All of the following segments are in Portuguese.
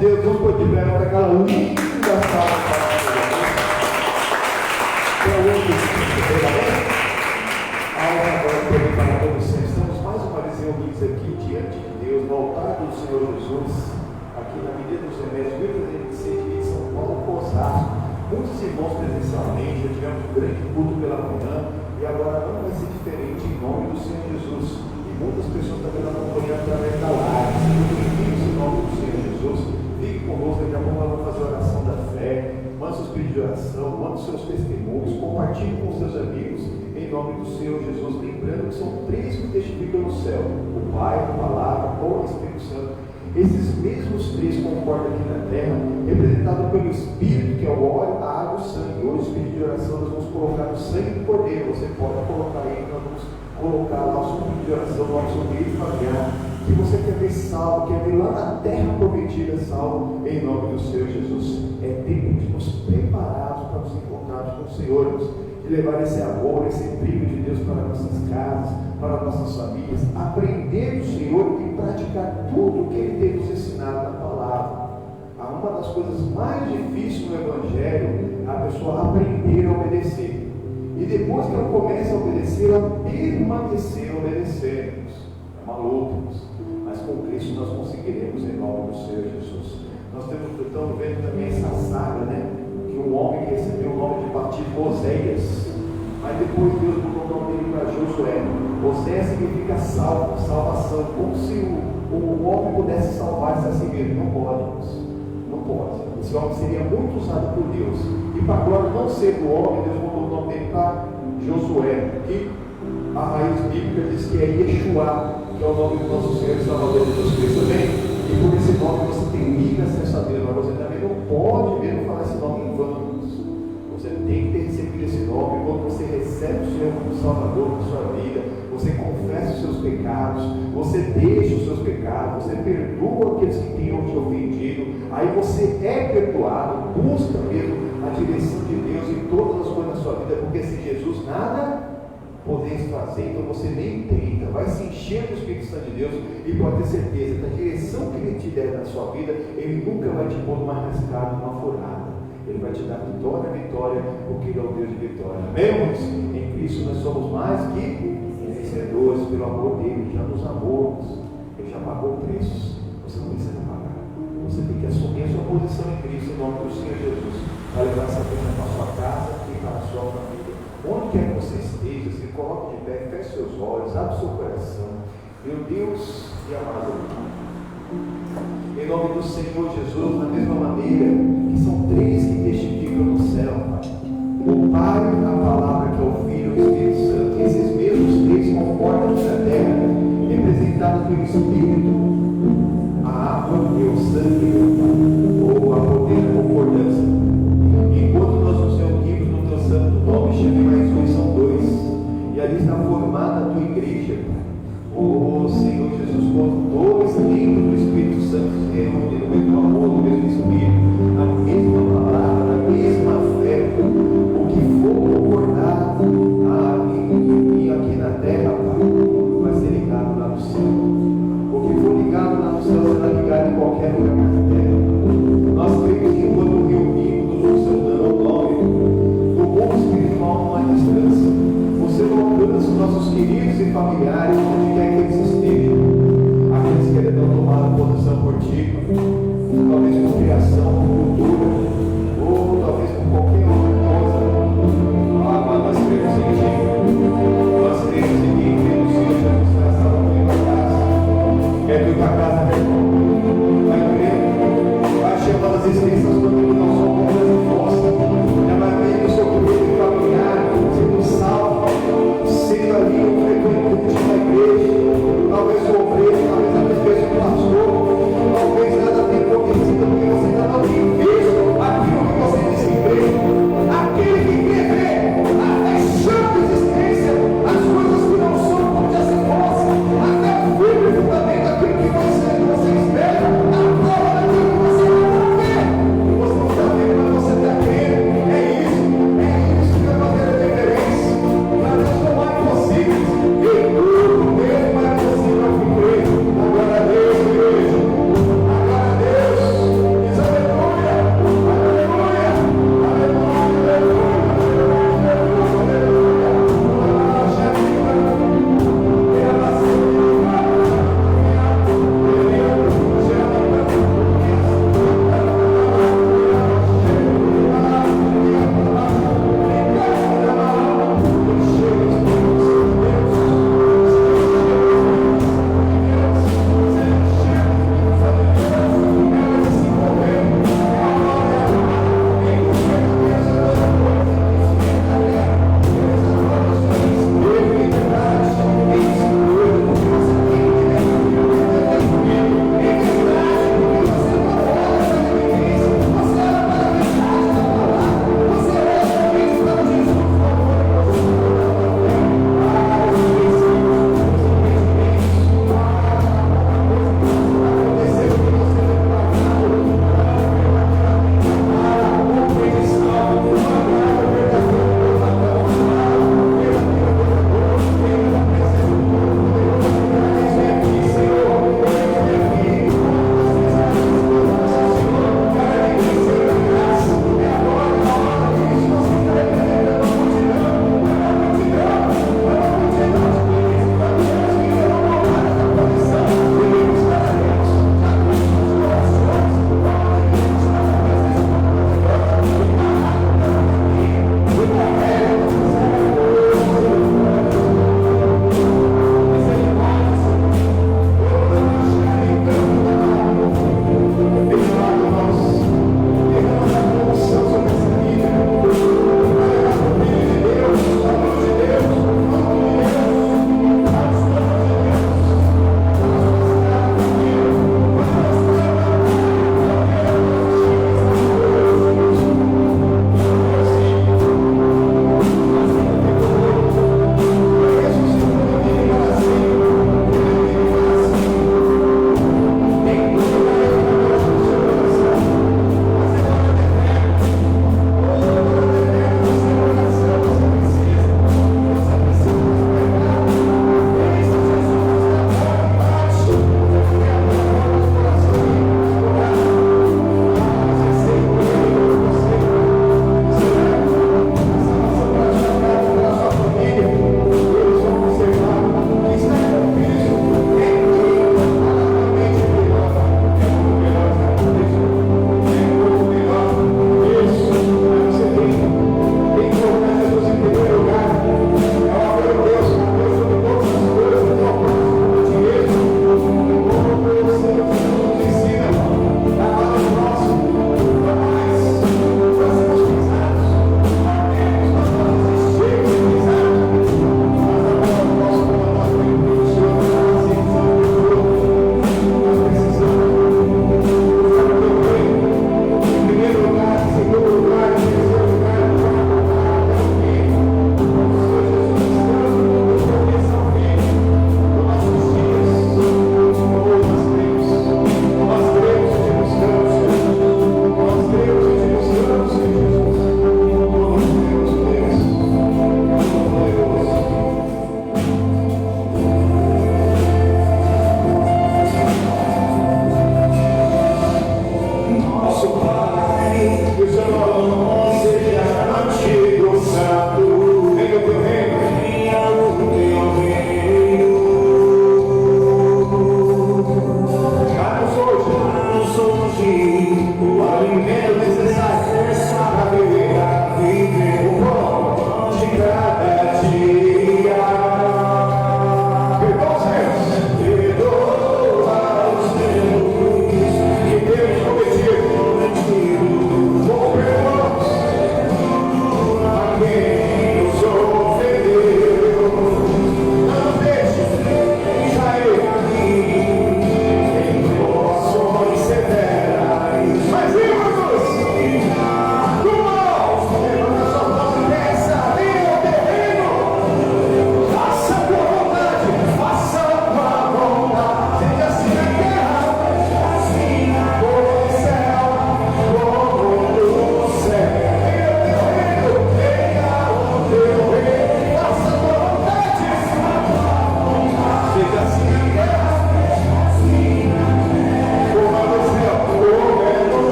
Deus, vamos pôr de pé para aquela linda salva de palmas. Agora perguntar a todos vocês, estamos mais uma vez reunidos aqui diante de Deus, no altar do Senhor Jesus, aqui na Avenida dos Remédios, 1326 de São Paulo, Osasco. Muitos irmãos presencialmente, já tivemos um grande culto pela manhã, e agora não vai ser diferente em nome do Senhor Jesus. E muitas pessoas também acompanhando através da live. Sejam bem-vindos em nome do Senhor Jesus. Fique conosco, daqui a pouco nós vamos fazer a oração da fé. Mande seus pedidos de oração, mande seus testemunhos, compartilhe com seus amigos, em nome do Senhor Jesus. Lembrando que são três que testificam no céu: o Pai, a Palavra ou o Espírito Santo. Esses mesmos três concordam aqui na terra, representado pelo Espírito, que é o óleo, a água e o sangue. Hoje, o Espírito de oração, nós vamos colocar no sangue do Cordeiro. Você pode colocar aí, nós vamos colocar lá o seu pedido de oração, o nosso meio familiar, que você quer ver salvo, quer ver lá na terra prometida salvo, em nome do Senhor Jesus. É tempo de nos prepararmos para nos encontrarmos com o Senhor, de levar esse amor, esse brilho de Deus para nossas casas, para nossas famílias, aprender do Senhor e praticar tudo o que Ele tem nos ensinado na palavra. Uma das coisas mais difíceis no Evangelho é a pessoa aprender a obedecer. E depois que ela começa a obedecer, ela permanecer obedecendo. É uma luta, mas com Cristo nós conseguiremos em nome do Senhor Jesus. Nós estamos vendo também essa saga, né? Que um homem que recebeu o nome de batismo, Oséias, mas depois Deus mudou o nome dele para Josué. Oséias significa salvo, salvação, como se o homem pudesse salvar-se a si mesmo. Não pode, não pode. Esse homem seria muito usado por Deus, e para a glória não ser do homem, Deus mudou o nome dele para Josué, que a raiz bíblica diz que é Yeshua, que é o nome do nosso Senhor e Salvador Jesus Cristo também. E por esse nome você tem livre acesso a Deus, mas você também não pode mesmo falar esse nome em vão. Você tem que ter recebido esse nome. Quando você recebe o Senhor como Salvador da sua vida, você confessa os seus pecados, você deixa os seus pecados, você perdoa aqueles que tenham te ofendido, aí você é perdoado, busca mesmo a direção de Deus em todas as coisas da sua vida, porque sem Jesus nada podeis fazer, então você nem tenta, vai se encher do Espírito Santo de Deus, e pode ter certeza que a direção que Ele te der na sua vida, Ele nunca vai te pôr numa rascada, numa furada. Ele vai te dar vitória a vitória, porque Ele é o Deus de vitória. Amém, irmãos? Em Cristo nós somos mais que vencedores pelo amor dele. Já nos amou, Ele já pagou preços. Você não precisa pagar. Você tem que assumir a sua posição em Cristo, em nome do Senhor Jesus, para levar essa bênção para a sua casa e para a sua família. Onde quer que você esteja, se coloque de pé, feche seus olhos, abre seu coração. Meu Deus e amado, em nome do Senhor Jesus, da mesma maneira que são três que testificam no céu, Pai: o Pai, a Palavra, que é o Filho e o Espírito Santo. Esses mesmos três concordam aqui na terra, representados pelo Espírito, a água e o sangue, meu Pai, ou a poder da concordância. Enquanto nós nos reunimos no Teu santo nome, chame mais um, são dois, e ali está formada a Tua igreja, Pai. Oh Senhor Jesus, quando dois membros do Espírito Santo se reúnem no mesmo amor, no mesmo Espírito, na mesma palavra, na mesma fé, o que for concordado aqui na terra, Pai, vai ser ligado lá no céu. O que for ligado lá no céu será ligado em qualquer lugar na terra. Nós cremos que quando reunimos no seu nome, do mundo espiritual não há distância. Você não alcança os nossos queridos e familiares, onde quer que eles estejam. Aqueles que ainda não tomaram posição por ti, talvez por criação, por cultura, ou talvez por qualquer outra coisa. Mas nós cremos em ti. Nós cremos em ti, cremos no Senhor Jesus, na salvação da tua casa. Quer que tua casa, meu irmão, vai crendo, vai chamando as extensões quando não são contas de força. Já vai vendo o seu querido familiar sendo salvo, sendo ali um frequente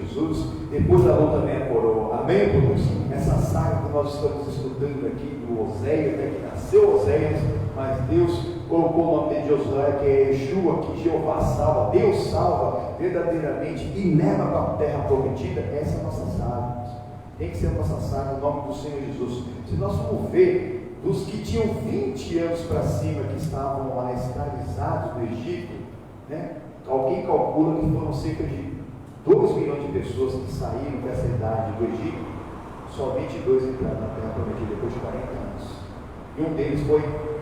Jesus, depois da luta vem a coroa. Amém, irmãos? Essa saga que nós estamos estudando aqui do Oséias, né, que nasceu Oséias, mas Deus colocou o nome de Josué, que é Yeshua, que Jeová salva, Deus salva verdadeiramente e leva para a terra prometida. Essa é a nossa saga. Tem que ser a nossa saga, o nome do Senhor Jesus. Se nós formos ver, dos que tinham 20 anos para cima, que estavam lá escravizados no Egito, né? Alguém calcula que foram cerca de 2 milhões de pessoas que saíram dessa idade do Egito. Somente 2 entraram na terra prometida depois de 40 anos. E um deles foi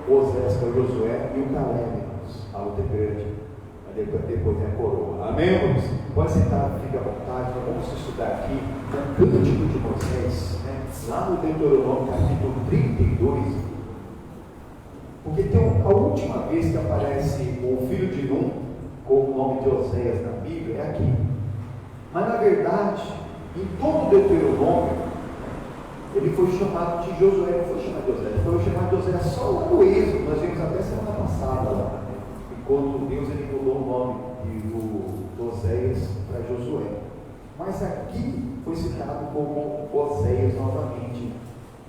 Osés, que é o Josué, e o Caleb. A luta é grande, mas depois vem a coroa. Amém, irmãos? Pode sentar, fique à vontade. Nós vamos estudar aqui o Cântico de Moisés, né? Lá no Deuteronômio, capítulo 32. Porque tem a última vez que aparece o filho de Num com o nome de Oséias na Bíblia é aqui. Mas na verdade, em todo o Deuteronômio, ele foi chamado de Josué, não foi chamado de Oséias, foi chamado de Oséias só lá no Êxodo. Nós vimos até semana passada lá, enquanto Deus ele mudou o nome do Oséias para Josué. Mas aqui foi citado como Oséias novamente,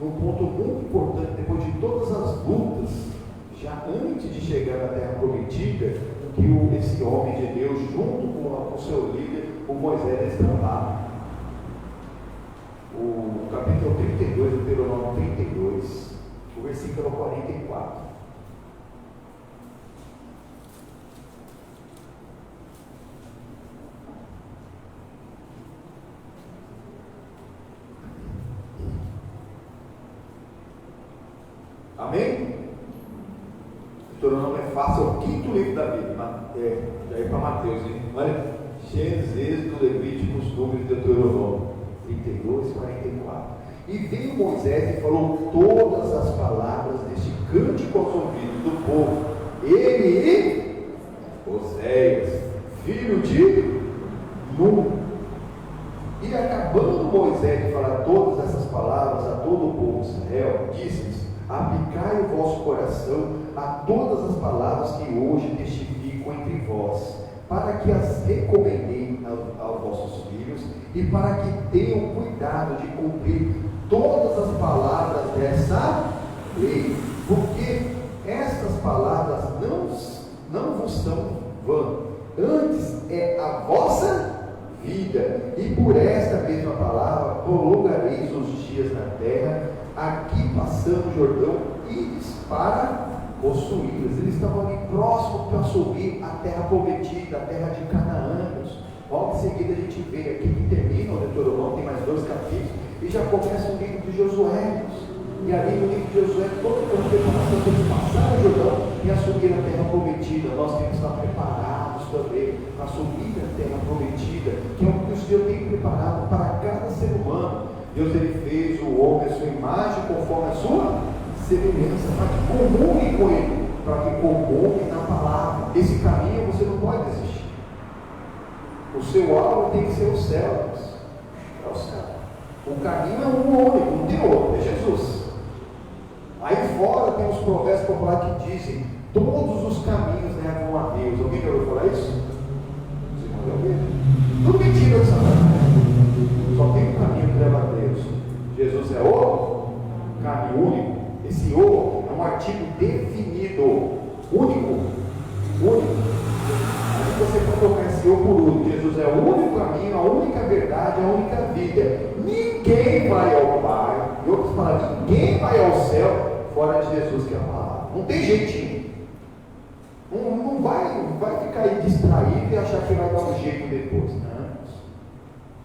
num ponto muito importante, depois de todas as lutas, já antes de chegar na terra prometida, que esse homem de Deus, junto com o seu líder, o Moisés, estava. O capítulo 32, do Deuteronômio 32, o versículo 44. Amém? Deuteronômio é fácil, é o 5º livro da Bíblia, já é para Mateus, hein? Olha, Gênesis, Êxodo, Levíticos, Números, Deuteronômio 32, 44. E veio Moisés e falou todas as palavras deste cântico aos ouvidos do povo. Ele e Oséias, filho de Num. E acabando Moisés de falar todas essas palavras a todo o povo de Israel, disse-lhes: aplicai o vosso coração a todas as palavras que hoje testifico entre vós, para que as recomendei aos vossos filhos e para que tenham cuidado de cumprir todas as palavras dessa lei, porque estas palavras não vos são vãs, antes é a vossa vida, e por esta mesma palavra prolongareis os dias na terra, aqui passando o Jordão, ides para possuí-las. Eles estavam ali próximos para subir a terra prometida, a terra de Canaã. Logo em seguida a gente vê aqui que termina o Deuteronômio, tem mais 2 capítulos, e já começa o livro de Josué. E ali no livro de Josué, toda a preparação para eles passarem o Jordão e assumir a terra prometida. Nós temos que estar preparados também para assumir a terra prometida, que é o que o Senhor tem preparado para cada ser humano. Deus ele fez o homem à sua imagem, conforme a sua semelhança, para que comungue com ele, para que comungue na palavra. Esse caminho você não pode desistir. O seu alvo tem que ser o céu. É o céu. O caminho é um único, não tem outro, é Jesus. Aí fora tem os provérbios populares que dizem: todos os caminhos levam a Deus. Alguém já ouviu falar isso? Você não ouviu? Tudo mentira de Satanás. Só tem um caminho que leva a Deus. Jesus é o caminho único. Esse o é um artigo definido. Único. Aí você pode colocar esse o por único. Jesus é o único caminho, a única verdade, a única vida. Ninguém vai ao Pai. Em outras palavras, ninguém vai ao céu fora de Jesus, que é a palavra. Não tem jeitinho. Não vai ficar aí distraído e achar que vai dar um jeito depois. Não.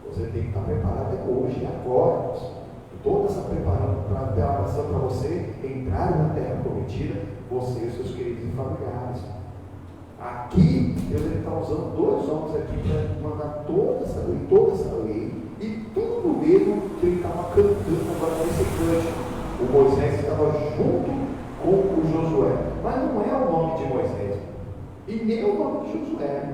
Você tem que estar preparado hoje, agora. Toda essa preparação para você entrar na terra prometida, você e seus queridos e familiares. Aqui, Deus está usando 2 homens aqui para mandar toda essa lei, e tudo mesmo que ele estava cantando agora nesse cântico. O Moisés estava junto com o Josué, mas não é o nome de Moisés, e nem o nome de Josué.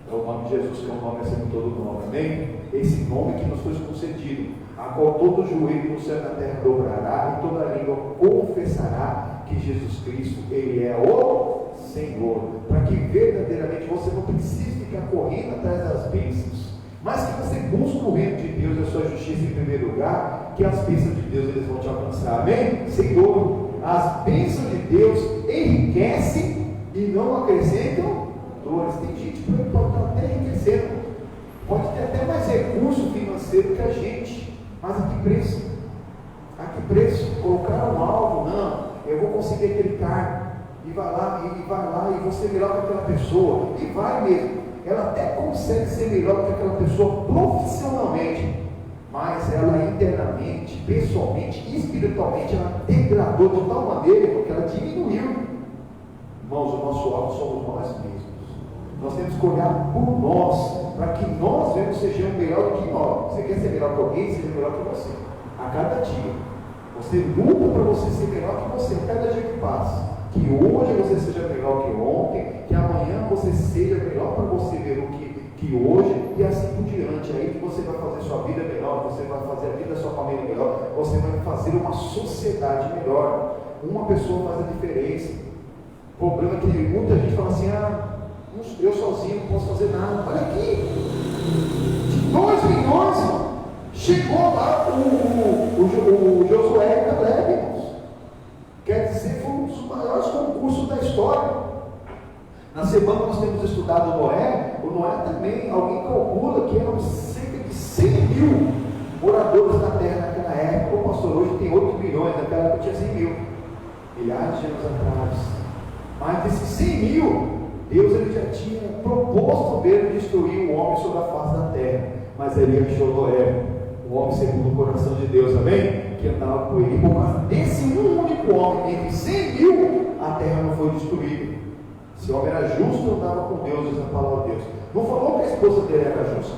É o nome de Jesus, que é o nome acima de todo nome, amém? Esse nome que nos foi concedido, a qual todo joelho no céu e na terra dobrará, e toda língua confessará que Jesus Cristo, Ele é o Senhor, para que verdadeiramente você não precise ficar correndo atrás das bênçãos, mas que você busque o reino de Deus e a sua justiça em primeiro lugar, que as bênçãos de Deus eles vão te alcançar, amém? Sem dor, as bênçãos de Deus enriquecem e não acrescentam dores. Tem gente que pode estar até enriquecendo, pode ter até mais recurso financeiro que a gente, mas a que preço? A que preço? Colocar um alvo, não, eu vou conseguir aquele cargo, e vai lá, e vou ser melhor que aquela pessoa, e vai mesmo, ela até consegue ser melhor que aquela pessoa profissionalmente, mas ela internamente, pessoalmente, espiritualmente, ela degradou de tal maneira que ela diminuiu. Irmãos, o nosso alvo somos nós mesmos. Nós temos que olhar por nós, para que nós mesmos sejamos melhor do que nós. Você quer ser melhor que alguém, seja melhor que você. A cada dia. Você luta para você ser melhor que você, a cada dia que passa. Que hoje você seja melhor que ontem, que amanhã você seja melhor para você ver o que hoje, e assim por diante. Aí que você vai fazer sua vida melhor, você vai fazer a vida da sua família melhor, você vai fazer uma sociedade melhor. Uma pessoa faz a diferença. O problema é que muita gente fala assim, eu sozinho não posso fazer nada. Olha aqui, de 2 milhões, chegou lá o Josué e Caleb, irmãos. Quer dizer, foi um dos maiores concursos da história. Na semana nós temos estudado o Noé também, alguém calcula que eram cerca de 100 mil moradores da terra naquela época. O pastor, hoje tem 8 milhões, naquela época tinha 100 mil, milhares de anos atrás. Mas desses 100 mil, Deus ele já tinha proposto mesmo destruir o homem sobre a face da terra, mas ele achou Noé, o homem segundo o coração de Deus, amém? Que andava com ele. Por causa desse único homem, entre 100 mil, a terra não foi destruída. Esse homem era justo, andava com Deus, diz a palavra de Deus. Não falou que a esposa dele era justa,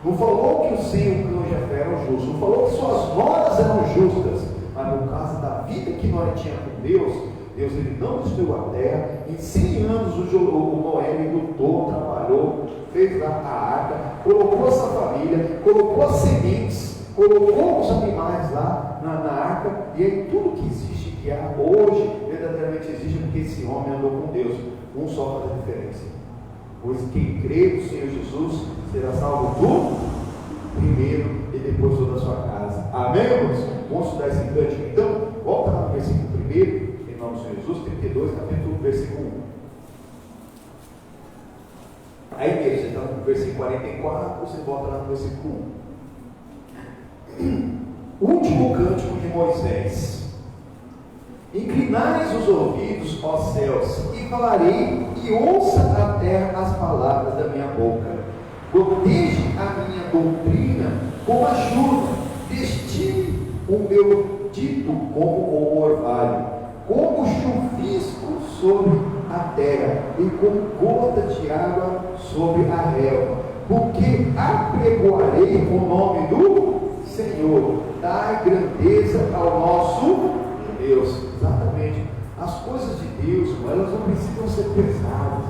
não falou que o Sem e o cão Jafé eram justos, não falou que suas noras eram justas, mas no caso da vida que Noé tinha com Deus ele não destruiu a terra. Em 100 anos o Noé lutou, trabalhou, fez lá a arca, colocou essa família, colocou as sementes, colocou os animais lá na arca, e aí tudo que existe, que há hoje, verdadeiramente existe, porque esse homem andou com Deus. Um só faz a diferença, pois quem crê no Senhor Jesus será salvo do primeiro e depois toda a sua casa. Amém, irmãos? Vamos estudar esse cântico então? Volta lá no versículo 1, em nome do Senhor Jesus, 32, capítulo, versículo 1. Aí mesmo, você está no versículo 44, você volta lá no versículo 1. Último cântico de Moisés. Inclinai os ouvidos, ó céus, e falarei, e ouça a terra as palavras da minha boca. Goteje a minha doutrina como a chuva, destile o meu dito como o orvalho, como chuvisco sobre a terra, e como gota de água sobre a relva. Porque apregoarei o nome do Senhor, dai grandeza ao nosso Deus. Exatamente. As coisas de Deus, elas não precisam ser pesadas.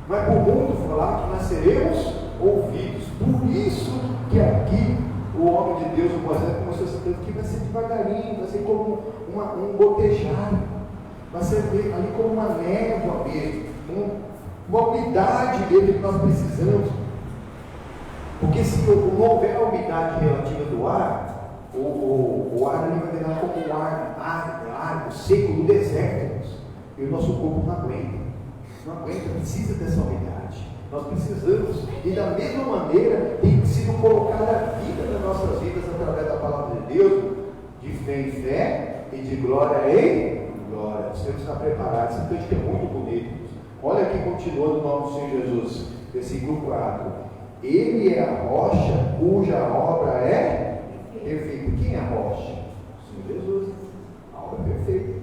Mas por muito falar que nós seremos ouvidos. Por isso que aqui o homem de Deus, o Moisés, começou a dizer que vai ser devagarinho, vai ser como um gotejar, vai ser ali como uma névoa mesmo, uma umidade dele que nós precisamos. Porque se não houver a umidade relativa do ar, o ar ali vai virar como um ar árido, seco do deserto, e o nosso corpo não aguenta, precisa dessa umidade. Nós precisamos, e da mesma maneira tem sido colocada a vida nas nossas vidas através da palavra de Deus, de fé em fé e de glória em glória. Nós temos que estar preparados. Esse texto é muito bonito. Olha aqui, continuando no nome do Senhor Jesus, versículo 4. Ele é a rocha cuja obra é perfeita. Quem é a rocha? O Senhor Jesus. A obra é perfeita.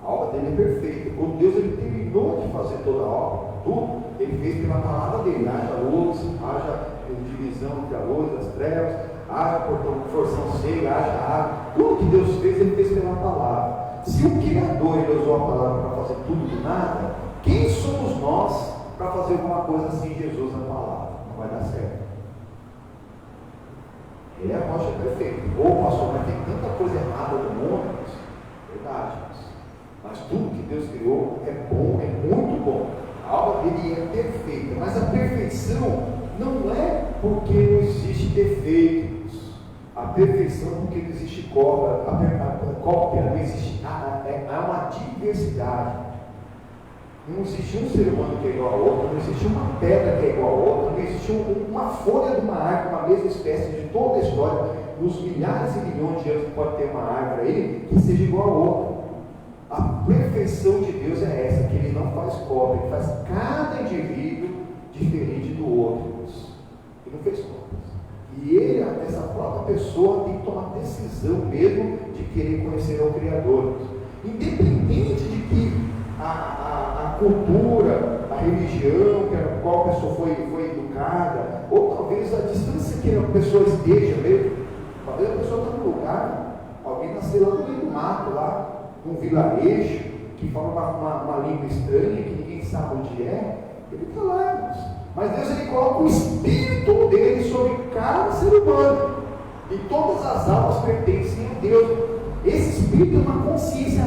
A obra dele é perfeita. Quando Deus ele terminou de fazer toda a obra, tudo, ele fez pela palavra dele. Haja luz, haja divisão entre a luz e as trevas, haja porção seca, haja água. Tudo que Deus fez, ele fez pela palavra. Se o Criador ele usou a palavra para fazer tudo do nada, quem somos nós para fazer alguma coisa assim Jesus na palavra? Não vai dar certo. Ele é a rocha perfeita. Ou pastor, mas tem tanta coisa errada no mundo. Verdade, mas tudo que Deus criou é bom, é muito bom. A obra dele é perfeita, mas a perfeição não é porque não existe defeitos. A perfeição porque não existe cópia, não existe nada, há uma diversidade. Não existe um ser humano que é igual ao outro, não existe uma pedra que é igual ao outro, não existe uma folha de uma árvore, uma mesma espécie de toda a história, nos milhares e milhões de anos que pode ter uma árvore aí, que seja igual ao outro. A perfeição de Deus é essa, que Ele não faz cópia, Ele faz cada indivíduo diferente do outro. Ele não fez cópias. E ele, essa própria pessoa, tem que tomar decisão mesmo de querer conhecer ao Criador. Independente de que a cultura, a religião que a qual a pessoa foi educada, ou talvez a distância que a pessoa esteja mesmo, talvez a pessoa está num lugar, alguém nasceu lá no meio do mato, lá num vilarejo, que fala uma língua estranha, que ninguém sabe onde é, ele está lá, irmãos. Mas Deus, Ele coloca o Espírito dele sobre cada ser humano, e todas as almas pertencem a Deus. Esse Espírito é uma consciência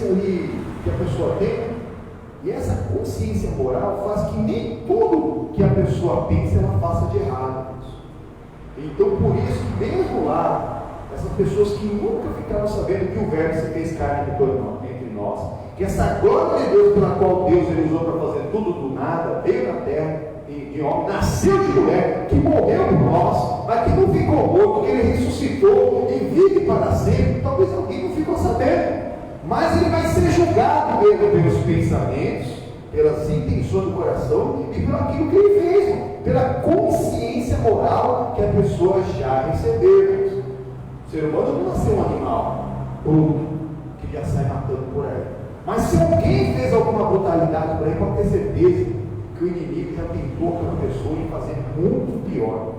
ali que a pessoa tem, e essa consciência moral faz que nem tudo que a pessoa pensa ela faça de errado. Então, por isso que mesmo lá, essas pessoas que nunca ficaram sabendo que o Verbo se fez carne entre nós, que essa glória de Deus pela qual Deus Ele usou para fazer tudo do nada, veio na terra de homem, nasceu de mulher, que morreu por nós, mas que não ficou morto, que Ele ressuscitou e vive para sempre. Talvez alguém não ficou sabendo, mas ele vai ser julgado pelos pensamentos, pelas intenções do coração e por aquilo que ele fez, pela consciência moral que a pessoa já recebeu. O ser humano não nasceu um animal bruto que já sai matando por aí. Mas se alguém fez alguma brutalidade por aí, pode ter certeza que o inimigo já tentou aquela pessoa em fazer muito pior.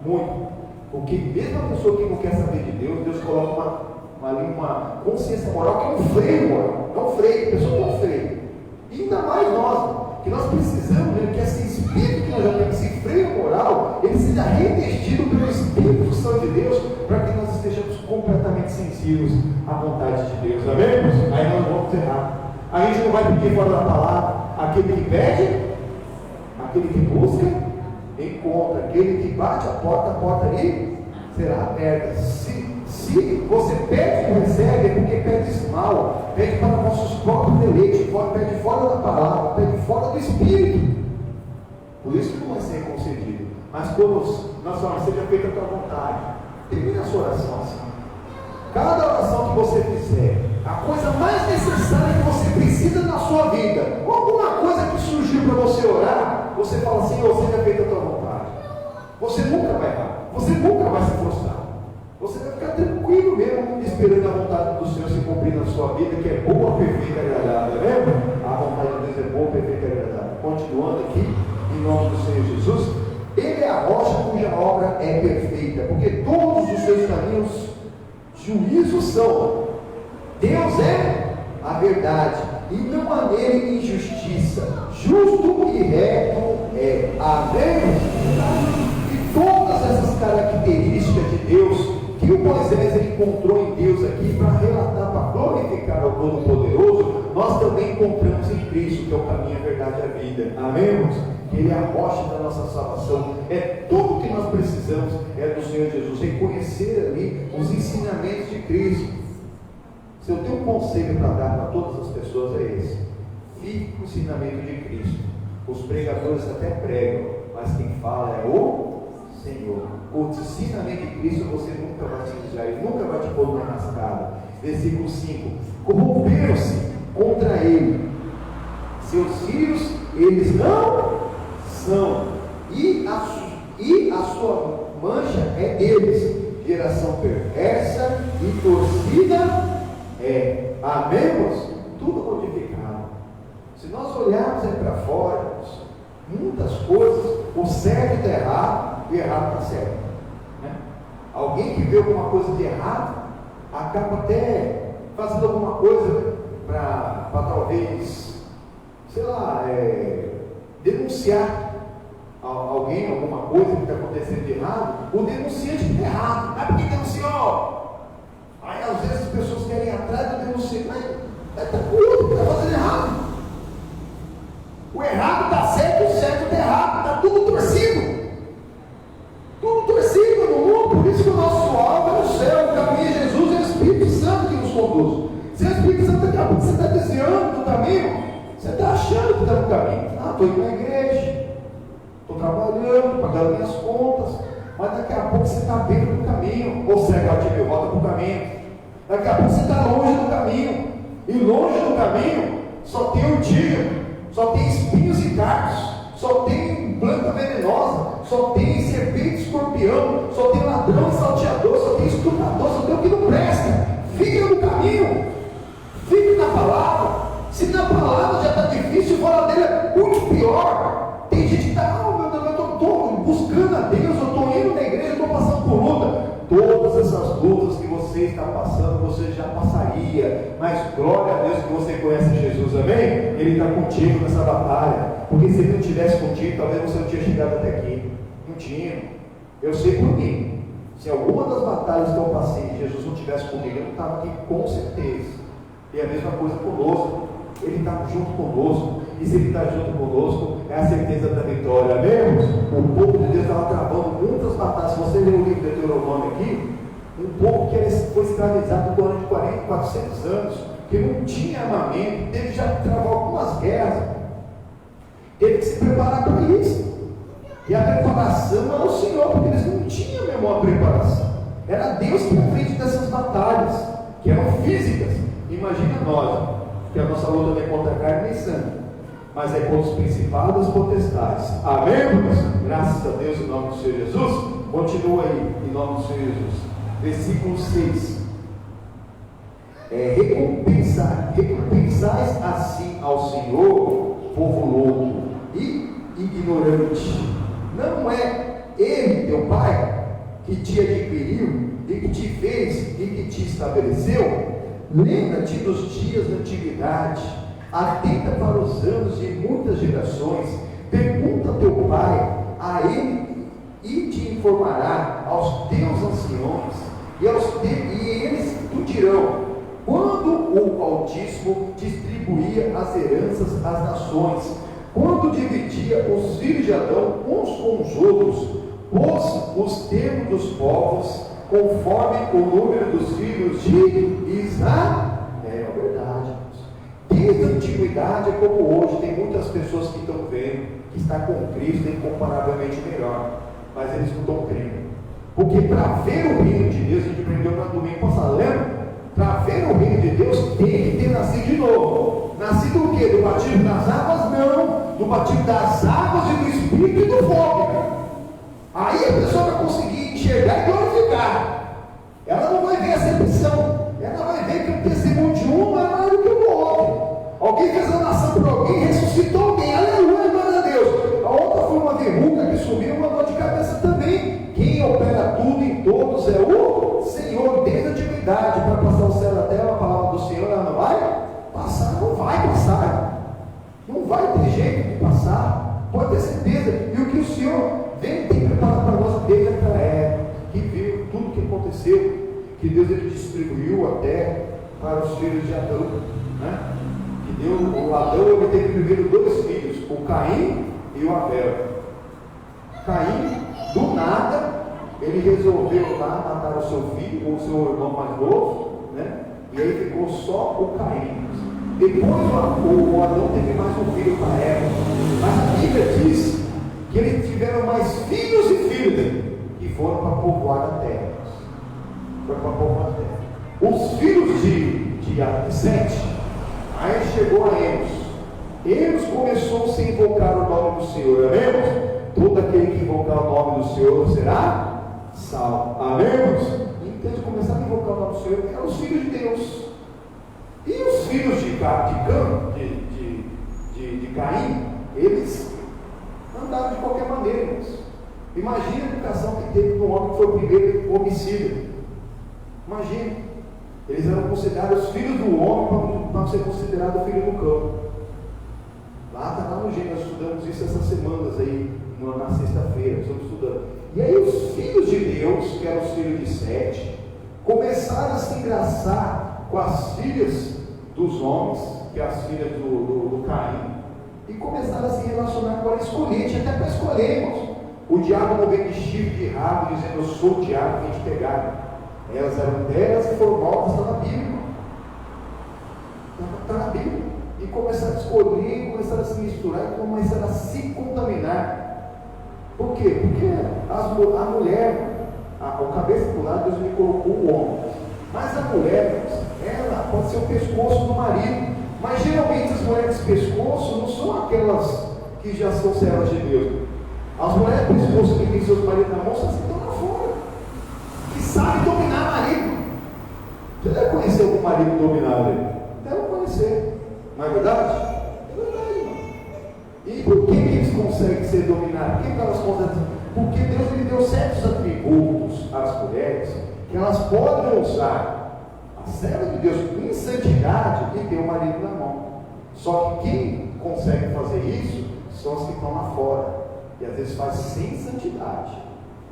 Muito. Porque mesmo a pessoa que não quer saber de Deus, Deus coloca uma consciência moral que é um freio moral. É um freio, a pessoa tem um freio. E ainda mais nós, que nós precisamos, que esse espírito que nós já temos, esse freio moral, ele seja revestido pelo Espírito Santo de Deus, para que nós estejamos completamente sensíveis à vontade de Deus. Amém? Aí nós vamos errar. A gente não vai pedir fora da palavra. Aquele que pede, aquele que busca, encontra. Aquele que bate a porta ali será aberta. Se você pede e não recebe, é porque pede mal, pede para nossos próprios deleites, pede fora da palavra, pede fora do Espírito. Por isso que não vai ser concedido. Mas quando nós falamos, seja feita a tua vontade, termine a sua oração assim. Cada oração que você fizer, a coisa mais necessária que você precisa na sua vida, ou alguma coisa que surgiu para você orar, você fala, Senhor, seja feita a tua vontade. Você nunca vai errar, você nunca vai se frustrar. Você vai ficar tranquilo mesmo, esperando a vontade do Senhor se cumprir na sua vida, que é boa, perfeita e agradável. Lembra? A vontade de Deus é boa, perfeita e agradável. Continuando aqui, em nome do Senhor Jesus, Ele é a rocha cuja obra é perfeita, porque todos os seus caminhos juízo são. Deus é a verdade, e não há nele injustiça. Justo e reto é. Amém? E todas essas características de Deus que o Moisés encontrou em Deus aqui para relatar, para glorificar ao Todo-Poderoso, nós também encontramos em Cristo, que é o caminho, a verdade e a vida. Amém, irmãos? Ele é a rocha da nossa salvação. É tudo que nós precisamos, é do Senhor Jesus. Reconhecer ali os ensinamentos de Cristo. Se eu tenho um conselho para dar para todas as pessoas, é esse: fique com o ensinamento de Cristo. Os pregadores até pregam, mas quem fala é o Senhor. O ensinamento de Cristo você nunca vai te desviar, Ele nunca vai te pôr numa rascada. Versículo 5: corromperam-se contra Ele seus filhos, eles não são, e a sua mancha é deles, geração perversa e torcida é. Amemos? Tudo modificado. Se nós olharmos aí para fora, muitas coisas, o certo está errado e o errado está certo, né? Alguém que vê alguma coisa de errado acaba até fazendo alguma coisa para talvez, sei lá, denunciar alguém, alguma coisa que está acontecendo de errado. O denunciante está errado, não é porque denunciou. Aí às vezes as pessoas querem ir atrás do denunciante, mas está com o outro que está fazendo errado. O errado está certo, o certo está errado, está tudo torcido. porque você está desviando do caminho. Você está achando que está no caminho. Ah, estou indo na igreja, estou trabalhando, pagando minhas contas, mas daqui a pouco você está dentro do caminho. Ou segue o time e volta para o caminho. Daqui a pouco você está longe do caminho. E longe do caminho só tem urtiga, só tem espinhos e cardos, só tem planta venenosa, só tem serpente, escorpião, só tem ladrão e salteador, só tem estuprador, só tem o que não presta. Fica no caminho, fique na palavra. Se na palavra já está difícil, fora dele é muito pior. Tem gente que está, meu Deus, eu estou buscando a Deus, eu estou indo na igreja, eu estou passando por luta. Todas essas lutas que você está passando, você já passaria, mas glória a Deus que você conhece Jesus, amém? Ele está contigo nessa batalha, porque se ele não estivesse contigo, talvez você não tinha chegado até aqui. Não tinha. Eu sei por quê. Se alguma das batalhas que eu passei, Jesus não estivesse comigo, eu não estava aqui com certeza. E a mesma coisa conosco. Ele está junto conosco, e se ele está junto conosco, é a certeza da vitória, amém? O povo de Deus estava travando muitas batalhas. Se você ler o livro de Deuteronômio aqui, um povo que foi escravizado durante 400 anos, que não tinha armamento, teve já que travar algumas guerras, teve que se preparar para isso. E a preparação era o Senhor, porque eles não tinham mesmo a preparação. Era Deus que ia à frente dessas batalhas, que eram físicas. Imagina nós, que a nossa luta não é contra a carne nem sangue, mas é contra os principados e as potestades. Amém, irmãos? Graças a Deus em nome do Senhor Jesus. Continua aí, em nome do Senhor Jesus. Versículo 6. Recompensais assim ao Senhor, povo louco e ignorante. Não é Ele, teu Pai, que te adquiriu e que te fez e que te estabeleceu? Lembra-te dos dias da antiguidade, atenta para os anos de muitas gerações, pergunta a teu pai, a ele, e te informará aos teus anciões, e eles te dirão, quando o Altíssimo distribuía as heranças às nações, quando dividia os filhos de Adão uns com os outros, pôs os termos dos povos, conforme o número dos filhos de Israel. É verdade. Desde a antiguidade é como hoje, tem muitas pessoas que estão vendo que está com Cristo incomparavelmente melhor, mas eles não estão crendo. Porque para ver o reino de Deus, a gente aprendeu no domingo passado, lembra? Para ver o reino de Deus tem que ter nascido de novo. Nascido o quê? Do batismo das águas? Não. Do batismo das águas e do Espírito e do fogo. Aí a pessoa vai conseguir enxergar e glorificar. Ela não vai ver a acepção. Ela vai ver que o testemunho de um é maior do que o do outro. Alguém fez a nação por alguém, ressuscitou alguém. Aleluia, glória a Deus. A outra foi uma verruga que sumiu, uma dor de cabeça também. Quem opera tudo em todos é o Senhor, desde a antiguidade. Para passar o céu da terra, a palavra do Senhor, ela não vai passar, não vai passar. Não vai ter jeito de passar. Pode ter certeza. E o que o Senhor tem preparado para nós desde aquela época, que viu tudo o que aconteceu, que Deus ele distribuiu a terra para os filhos de Adão, né? Que Deus, o Adão ele teve primeiro dois filhos, o Caim e o Abel. Caim, do nada, ele resolveu lá matar o seu filho, o seu irmão mais novo, né? E aí ficou só o Caim. Depois o Adão teve mais um filho para Eva, mas a Bíblia diz que eles tiveram mais filhos e filhas que foram para povoar a terra. Foi para povoar a terra. Os filhos de Sete, aí chegou a Enos. Enos começou a invocar o nome do Senhor. Amém? Todo aquele que invocar o nome do Senhor será salvo. Amém? Então eles começaram a invocar o nome do Senhor, eram os filhos de Deus. E os filhos de Caim, eles andaram de qualquer maneira, irmãos. Imagina a educação que teve no homem que foi o primeiro homicida. Imagina, eles eram considerados filhos do homem para ser considerado filho do cão. Lá está lá no Gênesis, nós estudamos isso essas semanas aí, na sexta-feira, estamos estudando. E aí os filhos de Deus, que eram os filhos de Sete, começaram a se engraçar com as filhas dos homens, que é as filhas do Caim, e começaram a se relacionar com a escolhente, até para escolher, irmãos. O diabo não veio de chifre de rabo, dizendo eu sou o diabo, vem te pegar. Elas eram belas e formosas, está na Bíblia. Está na Bíblia. E começaram a escolher, começaram a se misturar e começaram a se contaminar. Por quê? Porque a mulher, o cabeça do lado, Deus me colocou o homem. Mas a mulher, ela pode ser o pescoço do marido. Mas geralmente as mulheres de pescoço não são aquelas que já são servas de Deus. As mulheres de pescoço que têm seus maridos na mão, só se estão lá fora. Que sabem dominar marido. Você deve conhecer algum marido dominado aí? Deve conhecer. Não é verdade? É verdade, irmão. E por que eles conseguem ser dominados? Por que elas conseguem? Porque Deus lhe deu certos atributos às mulheres que elas podem usar a serva de Deus em santidade e ter o marido na mão. Só que quem consegue fazer isso são as que estão lá fora. E às vezes faz sem santidade.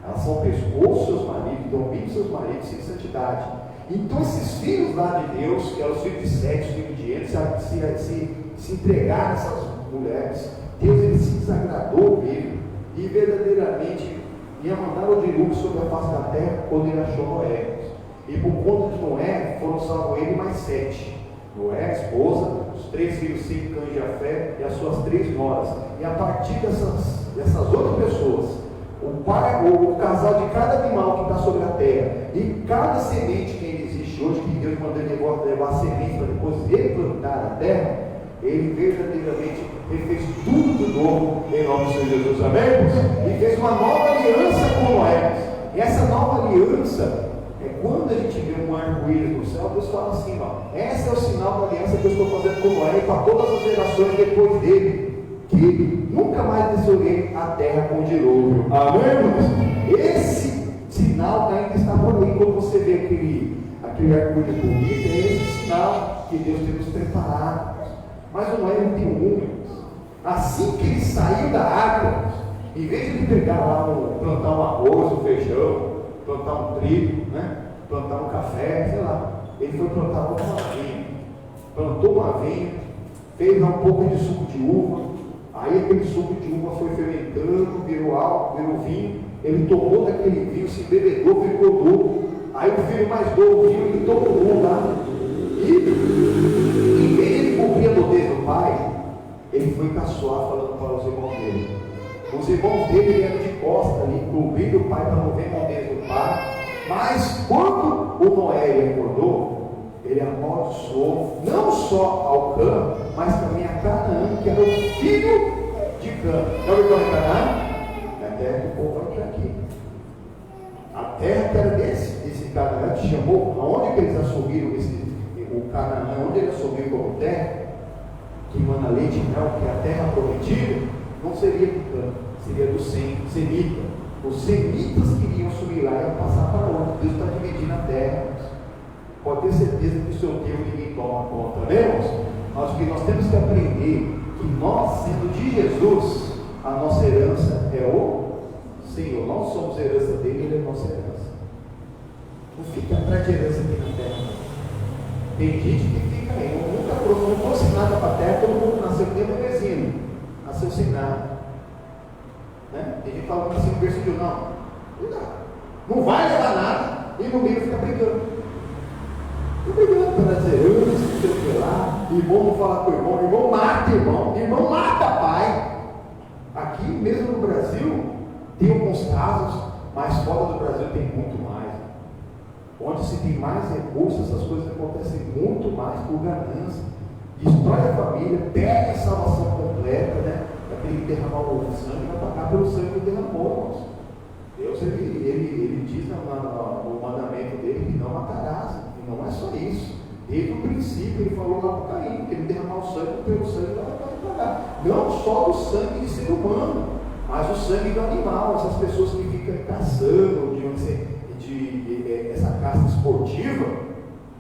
Elas são pescoço seus maridos, dominam seus maridos sem santidade. Então esses filhos lá de Deus, que eram os filhos de Sete, os filhos de Enos, se entregaram a essas mulheres, Deus ele se desagradou dele e verdadeiramente ia mandar o dilúvio sobre a face da terra quando ele achou Noé. E por conta de Noé, foram salvos ele mais 7. Noé, a esposa, os 3 filhos, Sem, Cã e Jafé, e as suas 3 noras. E a partir dessas outras pessoas, o casal de cada animal que está sobre a terra, e cada semente que ainda existe hoje, que Deus mandou ele levar a semente para depois ele plantar a terra, ele verdadeiramente fez tudo de novo em nome do Senhor Jesus, amém? E fez uma nova aliança com Noé. E essa nova aliança é quando a gente vê um arco-íris no céu, Deus fala assim, ó, esse é o sinal da aliança que eu estou fazendo com Noé e para todas as gerações depois dele, que nunca mais destruirei a terra com dilúvio. Amém, irmãos? Esse sinal ainda está por aí. Quando você vê aquele arco-íris bonito, é esse sinal que Deus tem nos preparado. Mas o Noé não tem um. Assim que ele saiu da água, em vez de ele pegar lá, plantar um arroz, um feijão, plantar um trigo, né? Plantar um café, sei lá, ele foi plantar uma vinha. Plantou uma vinha, fez lá um pouco de suco de uva. Aí aquele suco de uva foi fermentando, virou álcool, virou vinho. Ele tomou daquele vinho, se embebedou, ficou duro. Aí o filho mais novo viu, ele tomou lá. E em vez de ele cumprir a nudez do pai, ele foi caçoar falando para os irmãos dele. Os irmãos dele vieram de costa ali, cobrindo o pai para não ver a nudez do pai. Mas quando o Noé acordou, ele amaldiçoou não só ao Cã, mas também a Canaã, que era o filho de Cã. Já ouviu falar em Canaã? É a terra que o povo vai para aqui. A terra que era desse Canaã, que chamou, aonde que eles assumiram o Canaã, onde ele assumiu como terra, que emana leite e mel, que é a terra prometida, não seria do Cã, seria do Semita. Os semitas queriam subir lá e passar para outro. Deus está dividindo a terra. Pode ter certeza que o seu tempo ninguém toma conta, né, irmãos? Mas o que nós temos que aprender que nós, sendo de Jesus, a nossa herança é o Senhor. Nós somos a herança dele, ele é a nossa herança. Não fica atrás de herança aqui na terra. Tem gente que fica aí, não trouxe nada para a terra, todo mundo nasceu dentro do bebezinho, nasceu sem nada. Né? Tem gente que fala assim, berço de não vai levar nada, e no meio fica brigando. Fica brigando para dizer, eu não sei o que lá, irmão não fala com o irmão mata irmão mata pai. Aqui mesmo no Brasil, tem alguns casos, mas fora do Brasil tem muito mais. Onde se tem mais recursos, essas coisas acontecem muito mais por ganância. Destrói a família, perde a salvação completa, né? Aquele que derramar o sangue vai pagar pelo sangue que derramou, irmãos. Deus ele diz no mandamento dele que não matarás. E não é só isso. Desde o princípio ele falou lá para Caim, que ele derramar o sangue pelo sangue vai pagar. Não só o sangue de ser humano, mas o sangue do animal. Essas pessoas que ficam caçando, essa caça esportiva,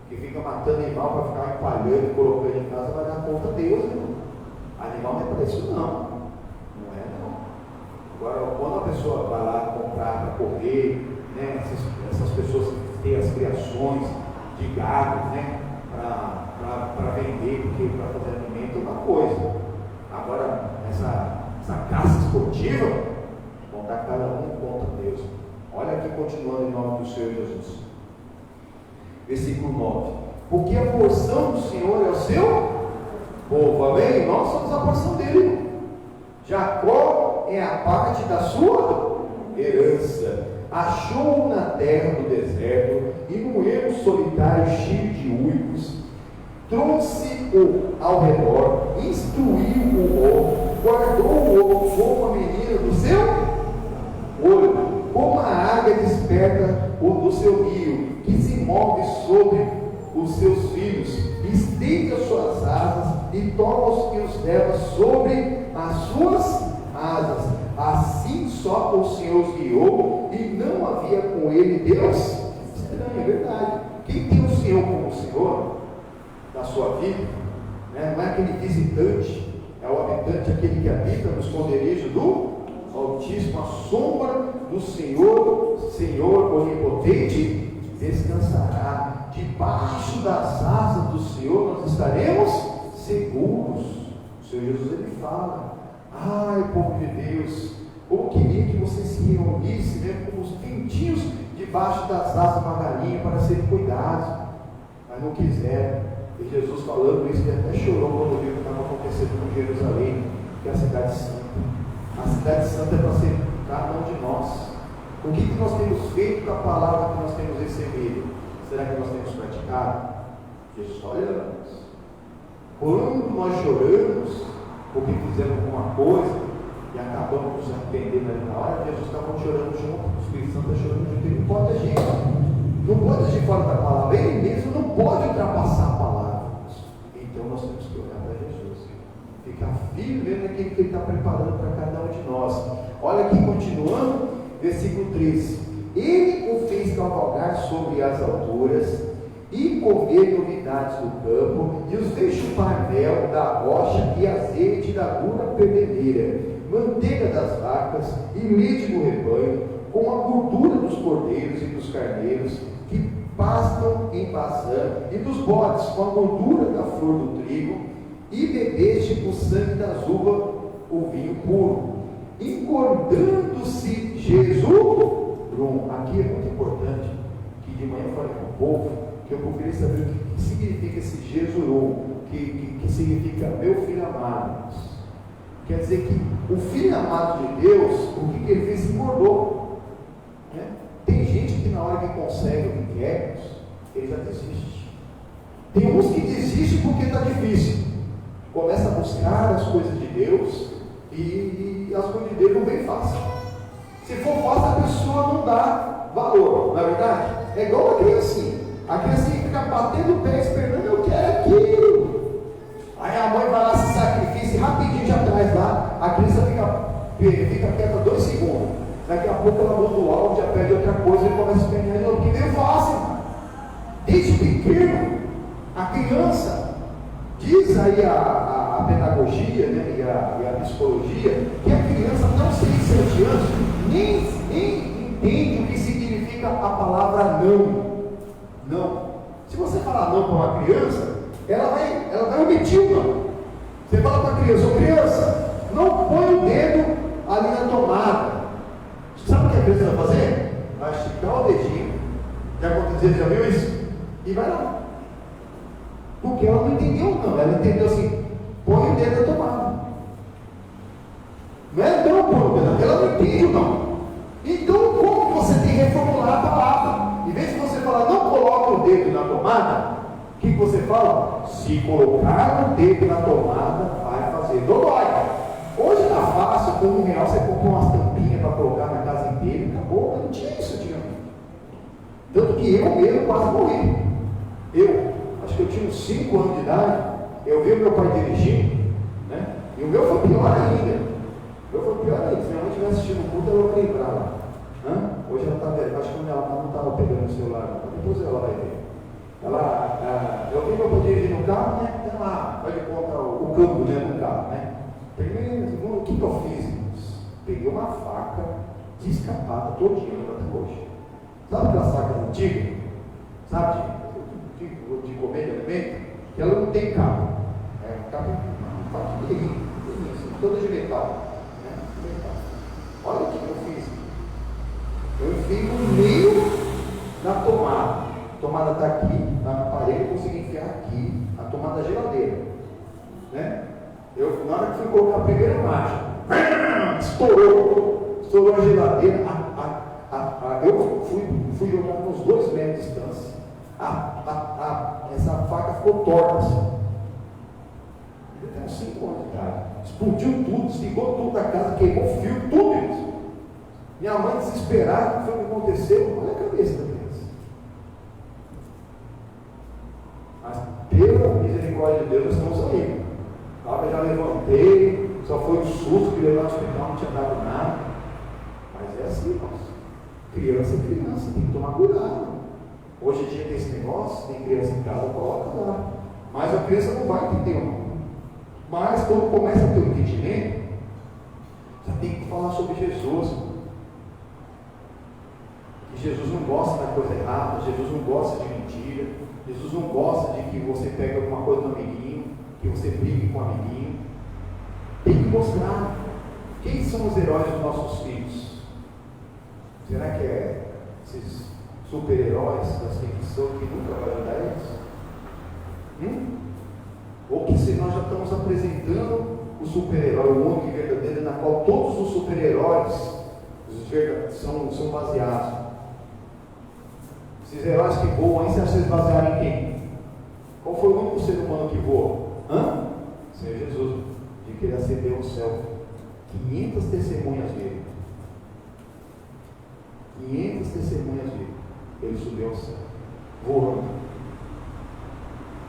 que fica matando animal para ficar empalhando e colocando em casa, vai dar conta a Deus, irmão. Animal não é para isso não. Agora, quando a pessoa vai lá comprar para correr, né, essas pessoas que têm as criações de gado, né, para vender, porque para fazer alimento é uma coisa. Agora, essa caça esportiva, vão dar cada um contra Deus. Olha aqui, continuando em nome do Senhor Jesus. Versículo 9. porque a porção do Senhor é o seu povo, amém? Nós somos a porção dele. Jacó é a parte da sua herança. Achou-o na terra do deserto e num ermo solitário cheio de uivos. Trouxe-o ao redor, instruiu-o, guardou-o como a menina do seu olho, como a águia desperta do seu rio, que se move sobre os seus filhos, estende as suas asas e toma-os e os leva sobre as suas asas. Assim só o Senhor os guiou, e não havia com ele Deus estranho. É verdade. Quem tem o Senhor como Senhor na sua vida, né? Não é aquele visitante, é o habitante, aquele que habita no esconderijo do Altíssimo, a sombra do Senhor onipotente descansará. Debaixo das asas do Senhor nós estaremos seguros. O Senhor Jesus, ele fala: ai, povo de Deus, como queria que vocês se reunissem, né, como os pintinhos debaixo das asas de uma galinha para serem cuidados, mas não quiseram. E Jesus falando isso, ele até chorou quando viu o que estava acontecendo com Jerusalém, que é a cidade santa. A cidade santa é para ser cada um de nós. O que nós temos feito com a palavra que nós temos recebido? Será que nós temos praticado? Jesus está olhando para nós. Quando nós choramos porque fizemos alguma coisa e acabamos nos arrependendo ali na hora, Jesus estava chorando junto, o Espírito Santo está chorando junto, ele não pode agir. Não pode agir fora da palavra, ele mesmo não pode ultrapassar a palavra. Então nós temos que olhar para Jesus, ficar firme naquilo que ele está preparando para cada um de nós. Olha aqui, continuando, versículo 13: ele o fez cavalgar sobre as alturas e comer novidades do campo, e os fez chupar mel da rocha e azeite da dura perdedeira, manteiga das vacas e leite do rebanho, com a gordura dos cordeiros e dos carneiros que pastam em Bazã, e dos bodes com a gordura da flor do trigo, e bebeste o sangue das uvas, o vinho puro, engordando-se Jesus. Aqui é muito importante que de manhã eu falei com o povo que eu queria saber o que significa esse Jesurum, que significa meu filho amado. Quer dizer que o filho amado de Deus, o que ele fez? Engordou. Né? Tem gente que na hora que consegue o que quer, ele já desiste. Tem uns que desistem porque está difícil. Começa a buscar as coisas de Deus e as coisas de Deus não vem fácil. Se for fácil, a pessoa não dá valor, não é verdade? É igual a criancinha. A criancinha fica batendo o pé esperando, eu quero aquilo. Aí a mãe vai lá, se sacrifica e rapidinho já traz lá. A criança fica quieta 2 segundos. Daqui a pouco ela muda o áudio, já pede outra coisa e começa a esperar de novo, porque veio fácil. Desde pequeno, a criança, diz aí a pedagogia, né, e a psicologia, que a criança até os 6, 7 anos nem entende o que significa a palavra não. Não. Se você falar não para uma criança, ela vai omitir o não. Você fala para a criança: ô criança, não põe o dedo ali na tomada. Sabe o que a criança vai fazer? Vai esticar o dedinho. Já aconteceu, já viu isso? E vai lá. Porque ela não entendeu não. Ela entendeu assim: põe o dedo na tomada. Não é não põe o dedo, ela não entende o não. Então, como você tem que reformular a palavra? Em vez de você falar, não coloque o dedo na tomada, o que você fala? Se colocar o dedo na tomada, vai fazer dodói. Hoje está fácil, com R$1 você compra umas tampinhas para colocar na casa inteira, acabou, mas não tinha isso antigamente. Tanto que eu mesmo quase morri. Eu, acho que eu tinha uns 5 anos de idade, eu vi o meu pai dirigindo, né? E o meu foi pior ainda. Se minha mãe estivesse assistindo o culto, ela vai lembrar lá. Hoje ela está vendo, acho que ela não estava pegando o celular, depois ela vai ver. Eu vi meu pai dirigindo no carro, né? Ela vai colocar o câmbio, né, no carro, né? Primeiro, o que eu fiz? Peguei uma faca descapada todinha até hoje. Sabe aquelas facas antigas? Sabe? De comer de alimento? Que ela não tem cabo. É uma faca toda de metal. Olha o que eu fiz. Eu enfiei no meio da tomada. A tomada está aqui, na parede, eu consegui até aqui, a tomada da geladeira, né? Na hora que fui colocar a primeira marcha, estourou a geladeira. Eu fui jogar uns 2 metros de distância. Essa faca ficou torta assim. Eu tenho 5 anos de idade. Explodiu tudo, desligou tudo da casa, queimou fio, tudo isso. Minha mãe desesperada, o que foi que aconteceu? Olha a cabeça da criança. Mas pela misericórdia de Deus, nós estamos aí. Eu já levantei, só foi um susto que levou no hospital, não tinha dado nada. Mas é assim, irmãos. Criança é criança, tem que tomar cuidado. Hoje em dia tem esse negócio, tem criança em casa, coloca lá. Mas a criança não vai entender, não. Mas quando começa a ter um entendimento, já tem que falar sobre Jesus. Que Jesus não gosta da coisa errada, Jesus não gosta de mentira, Jesus não gosta de que você pegue alguma coisa do amiguinho, que você brigue com o amiguinho. Tem que mostrar quem são os heróis dos nossos filhos. Será que é esses super-heróis da ficção que nunca vai ajudar eles? Ou que se nós já estamos apresentando o super-herói, o único e verdadeiro, na qual todos os super-heróis são baseados. Esses heróis que voam, aí vocês basearam em quem? Qual foi o único ser humano que voou? Senhor Jesus, de que ele ascendeu ao céu. 500 testemunhas dele. 500 testemunhas dele. Ele subiu ao céu, voando.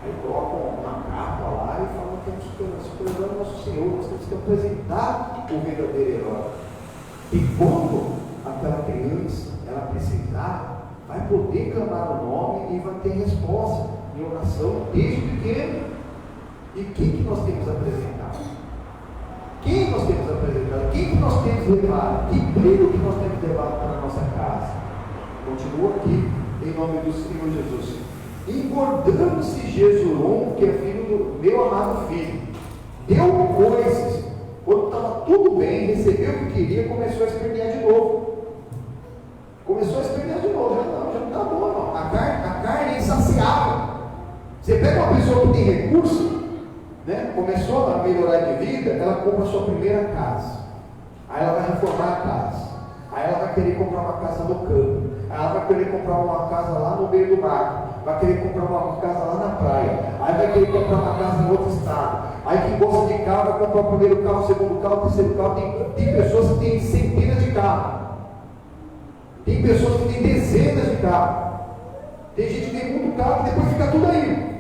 Aí colocam uma capa lá e falam que é um super-herói do nosso Senhor. Nós temos que apresentar o verdadeiro herói. E quando aquela criança, ela precisar, vai poder clamar o nome e vai ter resposta em oração desde pequeno. E quem que nós temos apresentado? Quem nós temos apresentado? Quem que nós temos levado? Que brilho que nós temos levado para a nossa casa? Continua aqui, em nome do Senhor Jesus. Engordando-se Jesurum, que é filho do meu amado filho, deu coisas, quando estava tudo bem, recebeu o que queria, começou a espernear de novo. Já não está bom, não. A carne é insaciável. Você pega uma pessoa que tem recurso, né? Começou a melhorar de vida, ela compra a sua primeira casa. Aí ela vai reformar a casa. Aí ela vai querer comprar uma casa no campo. Aí ela vai querer comprar uma casa lá no meio do mar. Vai querer comprar uma casa lá na praia. Aí vai querer comprar uma casa em outro estado. Aí quem gosta de carro vai comprar o primeiro carro, o segundo carro, o terceiro carro. Tem pessoas que têm centenas de carros. Tem pessoas que têm dezenas de carros. Tem gente que tem muito carro e depois fica tudo aí.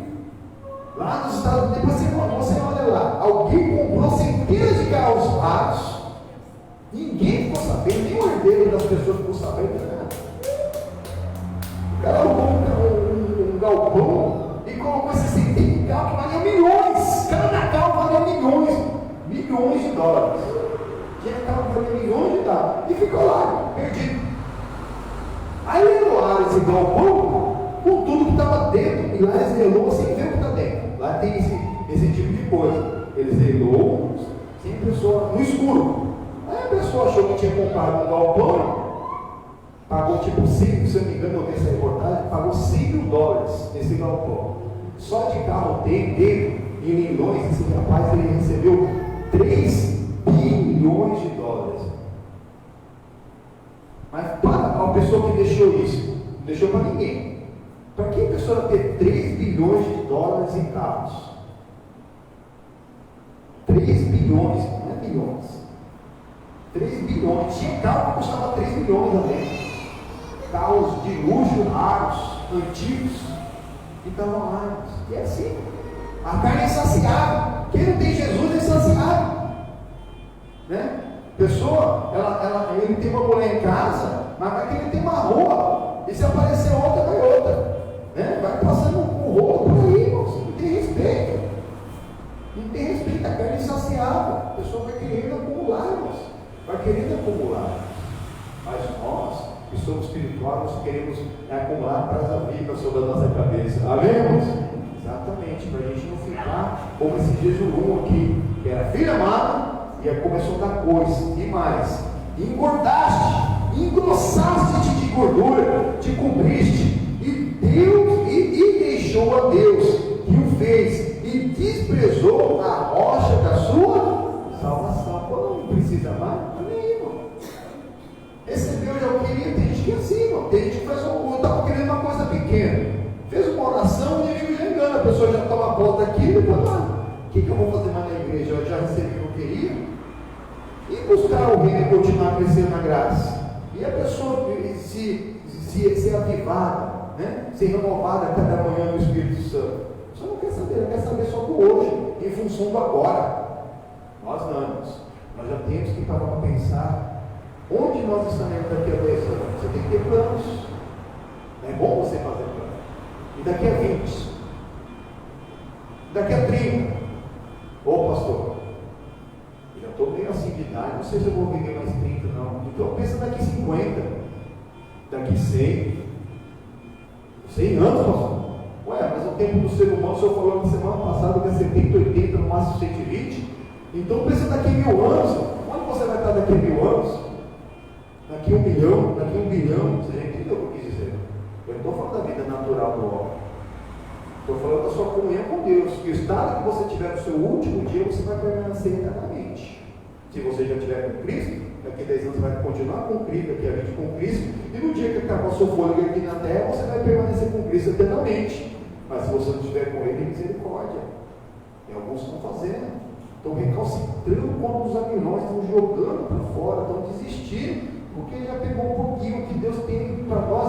Lá nos Estados Unidos, depois você olha lá, alguém comprou centenas de carros raros. Ninguém ficou sabendo, nem o herdeiro das pessoas ficou sabendo, né? O cara alugou um galpão e colocou esses centenas de carros que valiam milhões. Cada carro valia milhões de dólares. Tinha carro que valia milhões de dólares. E ficou lá, perdido. Aí leiloaram esse galpão com tudo que estava dentro, e lá eles leiloam sem ver o que está dentro. Lá tem esse tipo de coisa. Eles leiloam sem a pessoa, no escuro. Aí a pessoa achou que tinha comprado um galpão, pagou tipo 5, se eu não me engano, eu vi essa reportagem, pagou $100 mil nesse galpão. Só de carro dele, em leilões, esse rapaz ele recebeu $3 bilhões. Mas para a pessoa que deixou isso, não deixou para ninguém. Para que a pessoa ter $3 bilhões em carros? 3 bilhões, não é bilhões. 3 bilhões. Tinha carro que custava 3 bilhões também. Carros de luxo, raros, antigos, que estavam lá. E é assim. A carne é insaciável. Quem não tem Jesus é insaciável. Né? Pessoa, ele tem uma mulher em casa, mas vai querer ter uma roupa. E se aparecer outra, vai outra. Né? Vai passando um rolo por aí, irmãos. Não tem respeito. Não tem respeito. A carne é insaciável. A pessoa vai querendo acumular, irmãos. Vai querendo acumular. Mas nós, que somos espirituais, nós queremos acumular brasa viva sobre a nossa cabeça. Amém, irmãos? Exatamente. Para a gente não ficar como esse Jesurum aqui, que era filho amado, e aí começou a dar coisa, e mais, engordaste, engrossaste de gordura, te cobriste, e deixou a Deus, que fez e desprezou a rocha da sua salvação. Quando não precisa mais, não é nem, irmão. Recebeu, já queria, tem gente que é assim, irmão. Tem gente que faz eu estava querendo uma coisa pequena. Fez uma oração, o inimigo já engana, a pessoa já toma conta aqui e depois lá. O que eu vou fazer mais na igreja? Eu já recebi o que eu queria. E buscar o reino e continuar crescendo na graça. E a pessoa ser avivada, né? Ser renovada cada manhã no Espírito Santo. Só não quer saber, ela quer saber só do hoje, em função do agora. Nós já temos que parar para pensar onde nós estaremos daqui a 10 anos. Você tem que ter planos. É bom você fazer planos. E daqui a 20, daqui a 30, ô pastor, eu já estou meio assim de idade, não sei se eu vou viver mais 30 não, então pensa daqui 50, daqui 100 anos, pastor. Ué, mas o tempo do ser humano, o senhor falou na semana passada que é 70, 80, no máximo 120, então pensa daqui a 1000 anos, onde você vai estar daqui a 1000 anos? Daqui a 1 milhão, daqui a 1 bilhão, você já entendeu o que eu quis dizer? Eu não estou falando da vida natural do homem, estou falando da sua comunhão com Deus, que o estado que você tiver no seu último dia, você vai permanecer eternamente. Se você já estiver com Cristo, daqui a 10 anos você vai continuar com Cristo, daqui a 20 com Cristo, e no dia que acabar o seu fôlego aqui na terra, você vai permanecer com Cristo eternamente. Mas se você não estiver com Ele, misericórdia. E alguns estão fazendo, estão recalcitrando quando os aguilhões estão jogando para fora, estão desistindo, porque já pegou um pouquinho. O que Deus tem para nós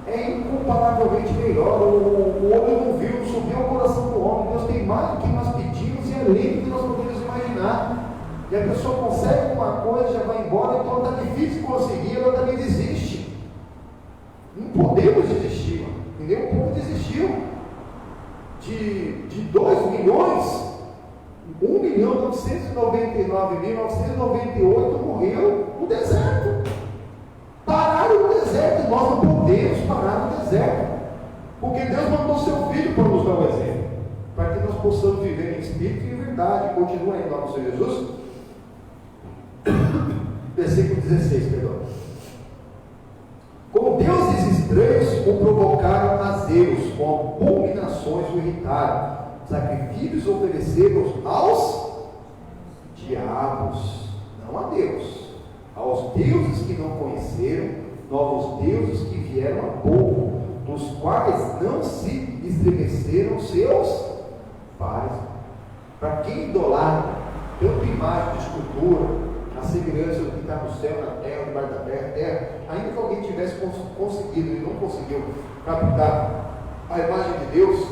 é incomparavelmente melhor. O olho não viu, não subiu ao coração do homem. Deus tem mais do que nós pedimos e além do que nós podemos imaginar. E a pessoa consegue uma coisa, já vai embora, então está difícil conseguir, ela também desiste. Não podemos desistir, mano. E nem o povo desistiu. De 2 milhões, 1.999.998 morreu no deserto. Pararam no deserto, e nós não podemos parar no deserto. Porque Deus mandou seu Filho para nos dar um exemplo. Para que nós possamos viver em espírito e em verdade. Continua aí, nosso Senhor Jesus. Versículo 16, perdão. Com deuses estranhos o provocaram a Zeus, com abominações o irritaram. Sacrifícios ofereceram aos diabos, não a Deus. Aos deuses que não conheceram, novos deuses que vieram há pouco, dos quais não se estremeceram seus pares. Para quem idolatra, tanto imagem de escultura, a semelhança do que está no céu, na terra, debaixo da terra, ainda que alguém tivesse conseguido e não conseguiu captar a imagem de Deus,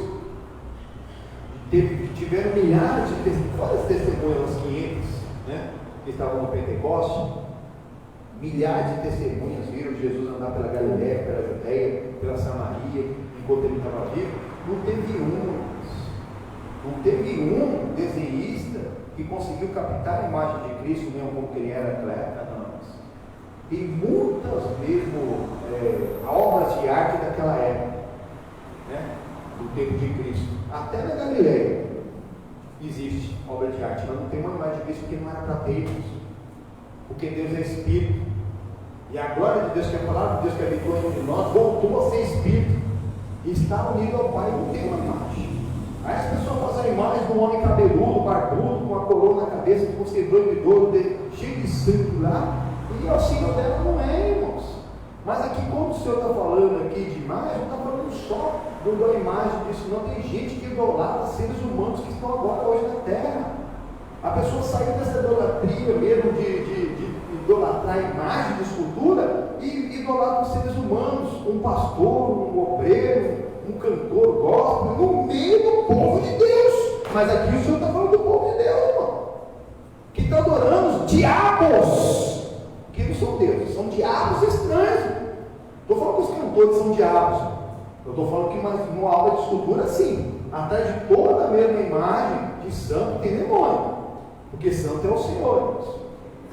tiveram milhares de testemunhas, várias testemunhas, uns 500, né, que estavam no Pentecoste, milhares de testemunhas viram Jesus andar pela Galiléia, pela Judéia, pela Samaria, enquanto ele estava vivo. Não teve um desenhista que conseguiu captar a imagem de Cristo, mesmo como que ele era atleta, não. E muitas mesmo obras de arte daquela época, né, do tempo de Cristo, até na Galiléia existe obra de arte, mas não tem uma imagem de Cristo porque não era para ter isso, porque Deus é Espírito, e a glória de Deus, que é a palavra de Deus que habitou entre nós, voltou a ser Espírito, e está unido ao Pai, não tem uma imagem. Aí as pessoas fazem a imagem de um homem cabeludo, barbudo, com a coroa na cabeça, com você doido, cheio de sangue lá, e o Senhor dela não é, irmãos. Mas aqui, quando o Senhor está falando aqui de imagem, não está falando só da imagem disso, não. Tem gente que idolatra seres humanos que estão agora hoje na terra. A pessoa saiu dessa idolatria mesmo de idolatrar a imagem de escultura e idolatra os seres humanos, um pastor, um obreiro, um cantor gospel, no meio do povo de Deus. Mas aqui o Senhor está falando do povo de Deus, irmão, que está adorando os diabos, que não são deuses, são diabos estranhos. Estou falando que os cantores são diabos. Eu estou falando que numa aula de escultura, sim, atrás de toda a mesma imagem de santo tem demônio, porque santo é o Senhor, irmãos.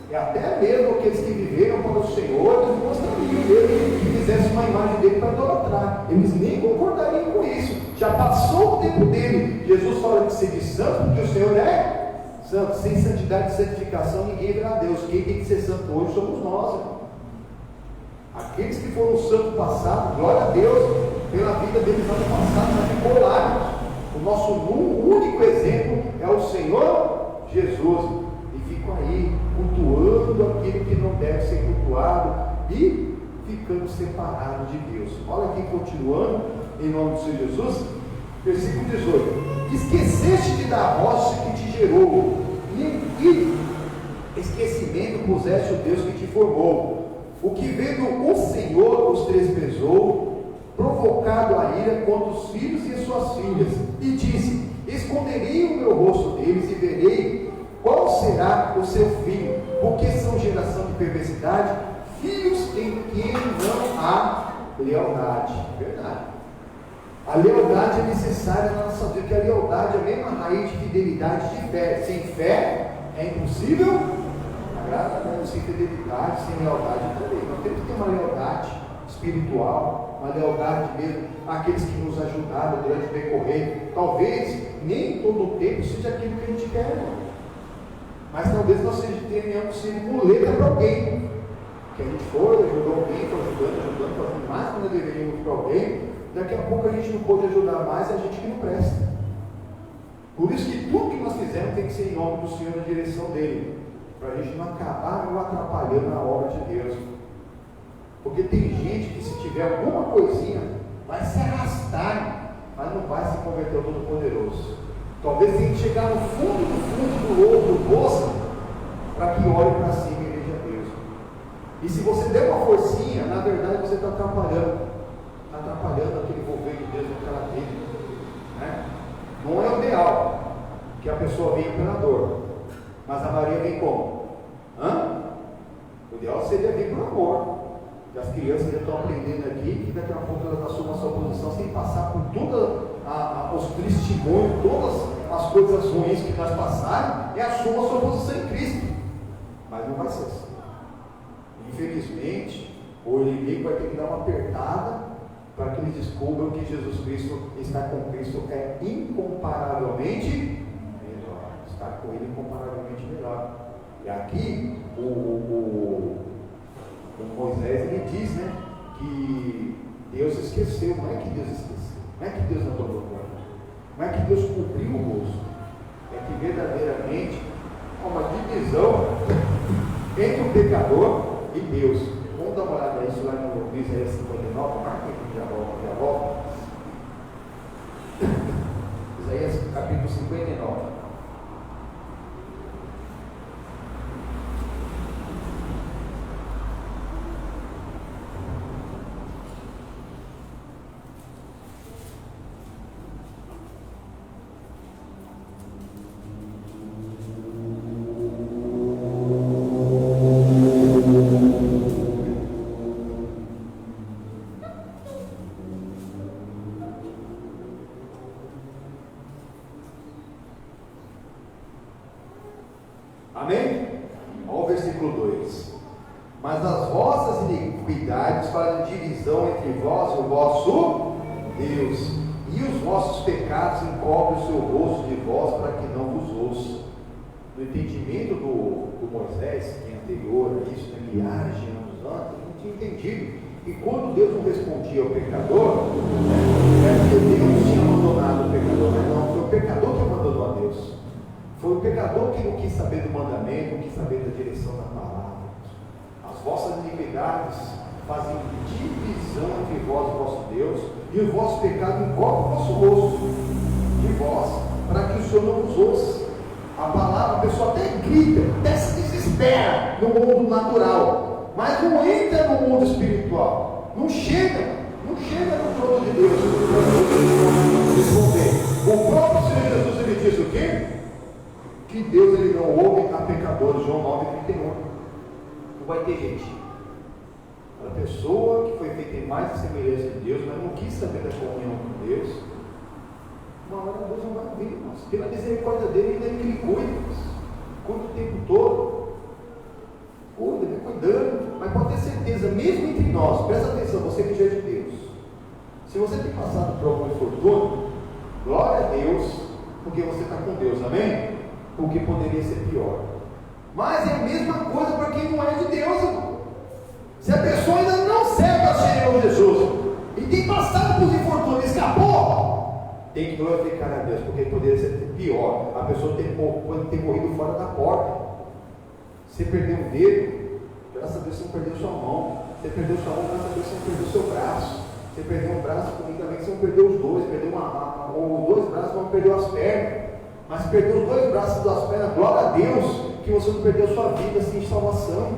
E até mesmo aqueles que viveram para o Senhor, eles gostariam dele que fizesse uma imagem dele para idolatrar. Eles nem concordariam com isso. Já passou o tempo dele. Jesus fala de ser de santo, porque o Senhor é santo. Sem santidade e santificação, ninguém verá a Deus. Quem tem que ser santo hoje somos nós, irmão. Aqueles que foram santos passado, glória a Deus pela vida deles ano passado, já ficou lá. O O nosso único exemplo é o Senhor Jesus. E ficam aí cultuando aquilo que não deve ser cultuado e ficando separados de Deus. Olha aqui, continuando, em nome do Senhor Jesus, versículo 18: esqueceste de dar a rocha que te gerou, e esquecimento puseste o Deus que te formou, o que vendo o Senhor os desprezou, provocado a ira contra os filhos e as suas filhas, e disse: esconderei o meu rosto deles e verei qual será o seu fim, porque são geração de perversidade, filhos em quem não há lealdade. Verdade. A lealdade é necessária na nossa vida, porque a lealdade é a mesma raiz de fidelidade de fé. Sem fé é impossível agradar a Deus. Sem fidelidade, sem lealdade também. Nós temos que ter uma lealdade espiritual, uma lealdade mesmo àqueles que nos ajudaram durante o decorrer. Talvez nem todo o tempo seja aquilo que a gente quer, mas talvez nós tenhamos sido muleta para alguém. Que a gente for, ajudou alguém, foi ajudando, fazendo mais que nós deveríamos para alguém. Daqui a pouco a gente não pode ajudar mais, é a gente que não presta. Por isso que tudo que nós fizemos tem que ser em nome do Senhor, na direção dele, para a gente não acabar não atrapalhando na obra de Deus. Porque tem gente que, se tiver alguma coisinha, vai se arrastar, mas não vai se converter ao Todo-Poderoso. Talvez tenha que chegar no fundo do lobo, do poço, para que olhe para cima e veja Deus. E se você der uma forcinha, na verdade você está atrapalhando aquele envolver de Deus naquela vida, né? Não é o ideal que a pessoa venha pela dor, mas a Maria vem como? O ideal seria vir por amor. E as crianças já estão aprendendo aqui que daqui a pouco elas assumam a sua posição sem passar por todos os testemunhos, todas as coisas ruins que nós passaram, e assumam a sua posição em Cristo. Mas não vai ser assim. Infelizmente, o inimigo vai ter que dar uma apertada para que eles descubram que Jesus Cristo, estar com Cristo é incomparavelmente melhor. Estar com Ele é incomparavelmente melhor. E aqui o Moisés, ele diz, né, que Deus esqueceu. Não é que Deus esqueceu, não é que Deus não tomou conta, não é que Deus cobriu o rosto, é que verdadeiramente há uma divisão entre o pecador e Deus. Vamos dar uma olhada nisso lá no Isaías 59, marca aqui, já volta. Isaías capítulo 59. Amém? Olha o versículo 2: mas as vossas iniquidades fazem divisão entre vós e o vosso Deus, e os vossos pecados encobrem o seu rosto de vós para que não vos ouça. No entendimento do Moisés, que é anterior a isso, milhares de anos antes, não tinha entendido. E quando Deus não respondia ao pecador, Deus tinha abandonado o pecador, mas não, foi o pecador que abandonou a Deus. Foi o pecador que não quis saber do mandamento, não quis saber da direção da palavra. As vossas iniquidades fazem divisão entre vós e o vosso Deus, e o vosso pecado encobre o vosso rosto de vós, para que o Senhor não vos ouça. A palavra, a pessoa até grita, até se desespera no mundo natural, mas não entra no mundo espiritual, não chega no trono de Deus. O próprio Senhor Jesus, ele diz o quê? Que Deus, ele não ouve a pecadores. João 9,31. Não vai ter gente, a pessoa que foi feita em mais semelhança de Deus, mas não quis saber da comunhão com Deus, uma hora Deus não vai ouvir, mas pela misericórdia dele, ainda que ele cuida o tempo todo, cuida, ele cuidando. Mas pode ter certeza, mesmo entre nós, presta atenção, você que já é de Deus, se você tem passado por algum infortúnio, glória a Deus, porque você está com Deus, amém? Porque poderia ser pior. Mas é a mesma coisa para quem não é de Deus, irmão. Se a pessoa ainda não serve ao Senhor Jesus e tem passado por infortúnio, escapou, tem que glorificar a Deus, porque poderia ser pior, a pessoa ter morrido fora da porta. Você perdeu um dedo, graças a Deus você não perdeu sua mão. Você perdeu sua mão, graças a Deus você não perdeu seu braço. Você perdeu um braço, ainda bem que você não perdeu os dois, perdeu ou dois braços, mas não perdeu as pernas. Mas perdeu os dois braços e duas pernas, glória a Deus, que você não perdeu sua vida sem salvação.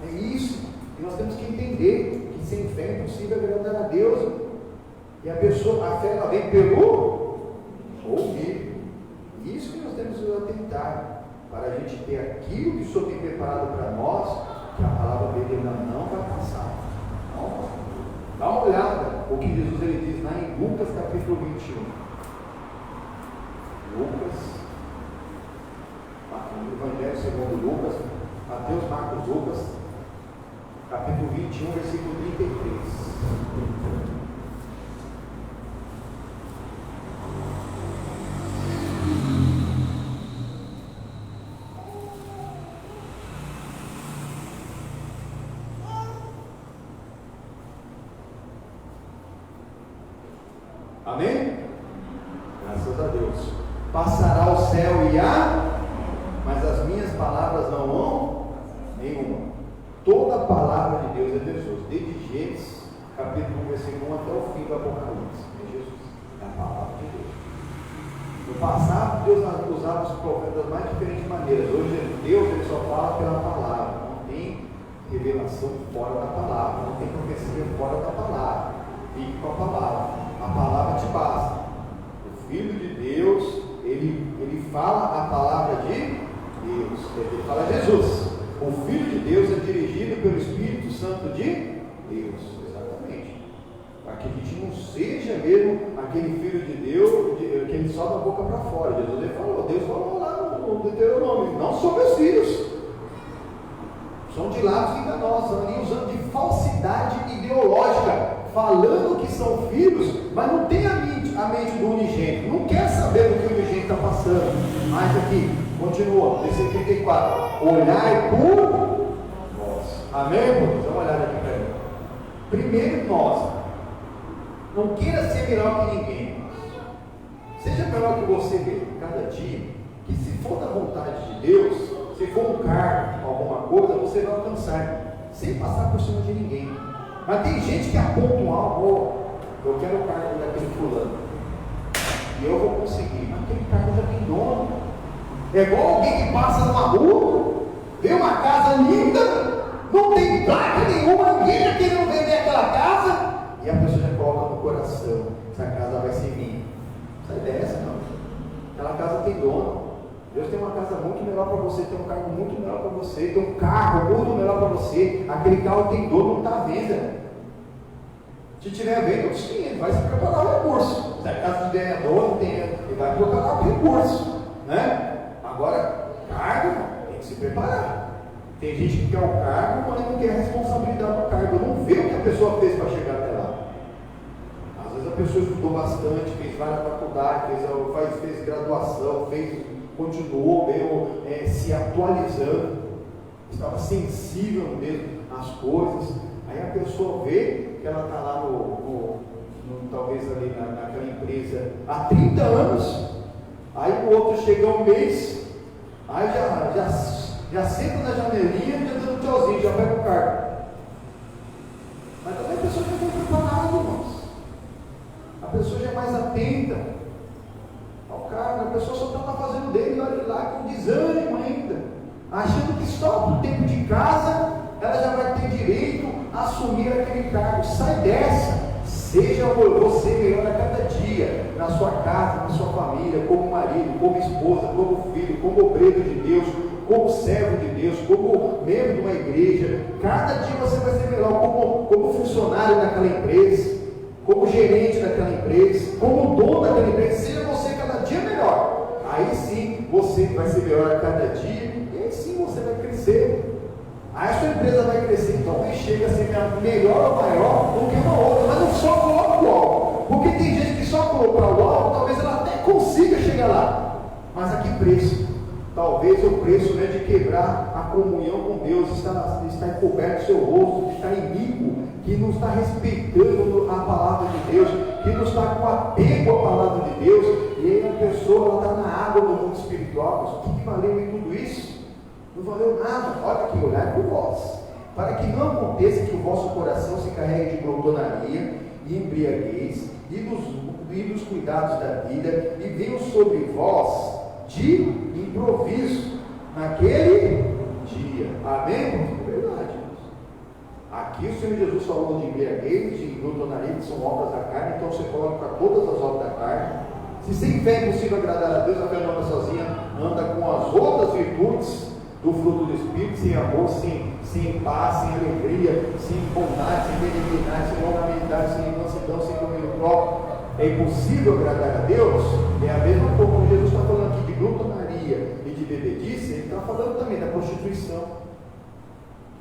É isso que nós temos que entender, que sem fé é impossível agradar a Deus. E a fé ela vem pelo ouvir. Isso que nós temos que atentar, para a gente ter aquilo que o Senhor tem preparado para nós, que a palavra dele ainda não vai passar. Não. Dá uma olhada o que Jesus ele diz lá em Lucas capítulo 21. Lucas, Evangelho segundo Lucas, Mateus, Marcos, Lucas, capítulo 21, versículo 33. Amém? Graças a Deus. Passará o céu e mas as minhas palavras não vão nenhuma. Toda a palavra de Deus é Jesus, desde Gênesis, capítulo 1, versículo 1 até o fim do Apocalipse. É Jesus, é a palavra de Deus. No passado, Deus usava os profetas das mais diferentes maneiras. Hoje, Deus ele só fala pela palavra. Não tem revelação fora da palavra, não tem profecia fora da palavra. Fique com a palavra. A palavra te basta. O Filho de Deus, ele fala a palavra de Deus. Ele fala Jesus. O Filho de Deus é dirigido pelo Espírito Santo de Deus. Exatamente. Para que a gente não seja mesmo aquele Filho de Deus que ele só da boca para fora. Jesus ele falou, Deus falou lá no Deuteronômio, não são meus filhos. São de lábios enganosos, ali usando de falsidade ideológica, falando que são filhos, mas não tem a mente do unigênito, não quer saber do que o unigênito está passando. Mas aqui, continua, versículo 34, olhai por nós. Amém, irmãos? Dá uma olhada aqui para ele. Primeiro nós, não queira ser melhor que ninguém, seja melhor que você mesmo, cada dia, que se for da vontade de Deus, se for um cargo, alguma coisa, você vai alcançar, sem passar por cima de ninguém. Mas tem gente que aponta um alvo, eu quero o cargo daquele fulano, e eu vou conseguir, mas aquele cargo já tem dono. É igual alguém que passa numa rua, vê uma casa linda, não tem placa nenhuma, ninguém já querendo vender aquela casa, e a pessoa já coloca no coração, essa casa vai ser minha. Sai dessa, não. Aquela casa tem dono. Deus tem uma casa muito melhor para você, tem um carro muito melhor para você, tem um carro muito melhor para você, aquele carro tem dono, não está à venda. Se tiver à venda, sim, ele vai se preparar o recurso. Se a casa tiver dono, ele vai preparar o recurso, né? Agora, cargo, tem que se preparar. Tem gente que quer o cargo, mas não quer a responsabilidade do cargo, não vê o que a pessoa fez para chegar até lá. Às vezes a pessoa estudou bastante, fez várias faculdades, fez graduação, continuou mesmo se atualizando, estava sensível mesmo às coisas. Aí a pessoa vê que ela está lá talvez ali naquela empresa há 30 anos, aí o outro chega um mês, aí já senta na janelinha, já dando um tchauzinho, já pega o cargo. Mas também a pessoa já foi preparada, irmãos. A pessoa já é mais atenta ao cargo, a pessoa só está lá fazendo dele, olha lá com desânimo ainda, achando que só por tempo de casa ela já vai ter direito a assumir aquele cargo. Sai dessa. Seja você melhor a cada dia, na sua casa, na sua família, como marido, como esposa, como filho, como obreiro de Deus, como servo de Deus, como membro de uma igreja. Cada dia você vai ser melhor como funcionário daquela empresa, como gerente daquela empresa, como dono daquela empresa. Seja você cada dia melhor. Aí sim você vai ser melhor a cada dia, e aí sim você vai crescer. Aí a sua empresa vai crescer, talvez chegue a ser melhor ou maior do que uma outra, mas não só coloca o alvo, porque tem gente que só colocar o alvo, talvez ela até consiga chegar lá, mas a que preço? Talvez o preço, né, de quebrar a comunhão com Deus, está encoberto o seu rosto, de estar iníquo, que não está respeitando a palavra de Deus, que não está com apego à palavra de Deus, e aí a pessoa está na água do mundo espiritual. Mas o que valeu em tudo isso? Não valeu nada. Olha aqui, olhar por vós, para que não aconteça que o vosso coração se carregue de glutonaria e embriaguez e dos cuidados da vida, e venham sobre vós de improviso naquele dia. Amém? É verdade. Aqui o Senhor Jesus falou de embriaguez, de glutonaria, que são obras da carne. Então você coloca todas as obras da carne. Se sem fé é possível agradar a Deus, a fé não anda sozinha, anda com as outras virtudes do fruto do Espírito, sem amor, sem paz, sem alegria, sem bondade, sem benignidade, sem longanimidade, sem mansidão, sem domínio próprio. É impossível agradar a Deus. É a mesma coisa. Quando Jesus está falando aqui de glutonaria e de bebedice, ele está falando também da prostituição,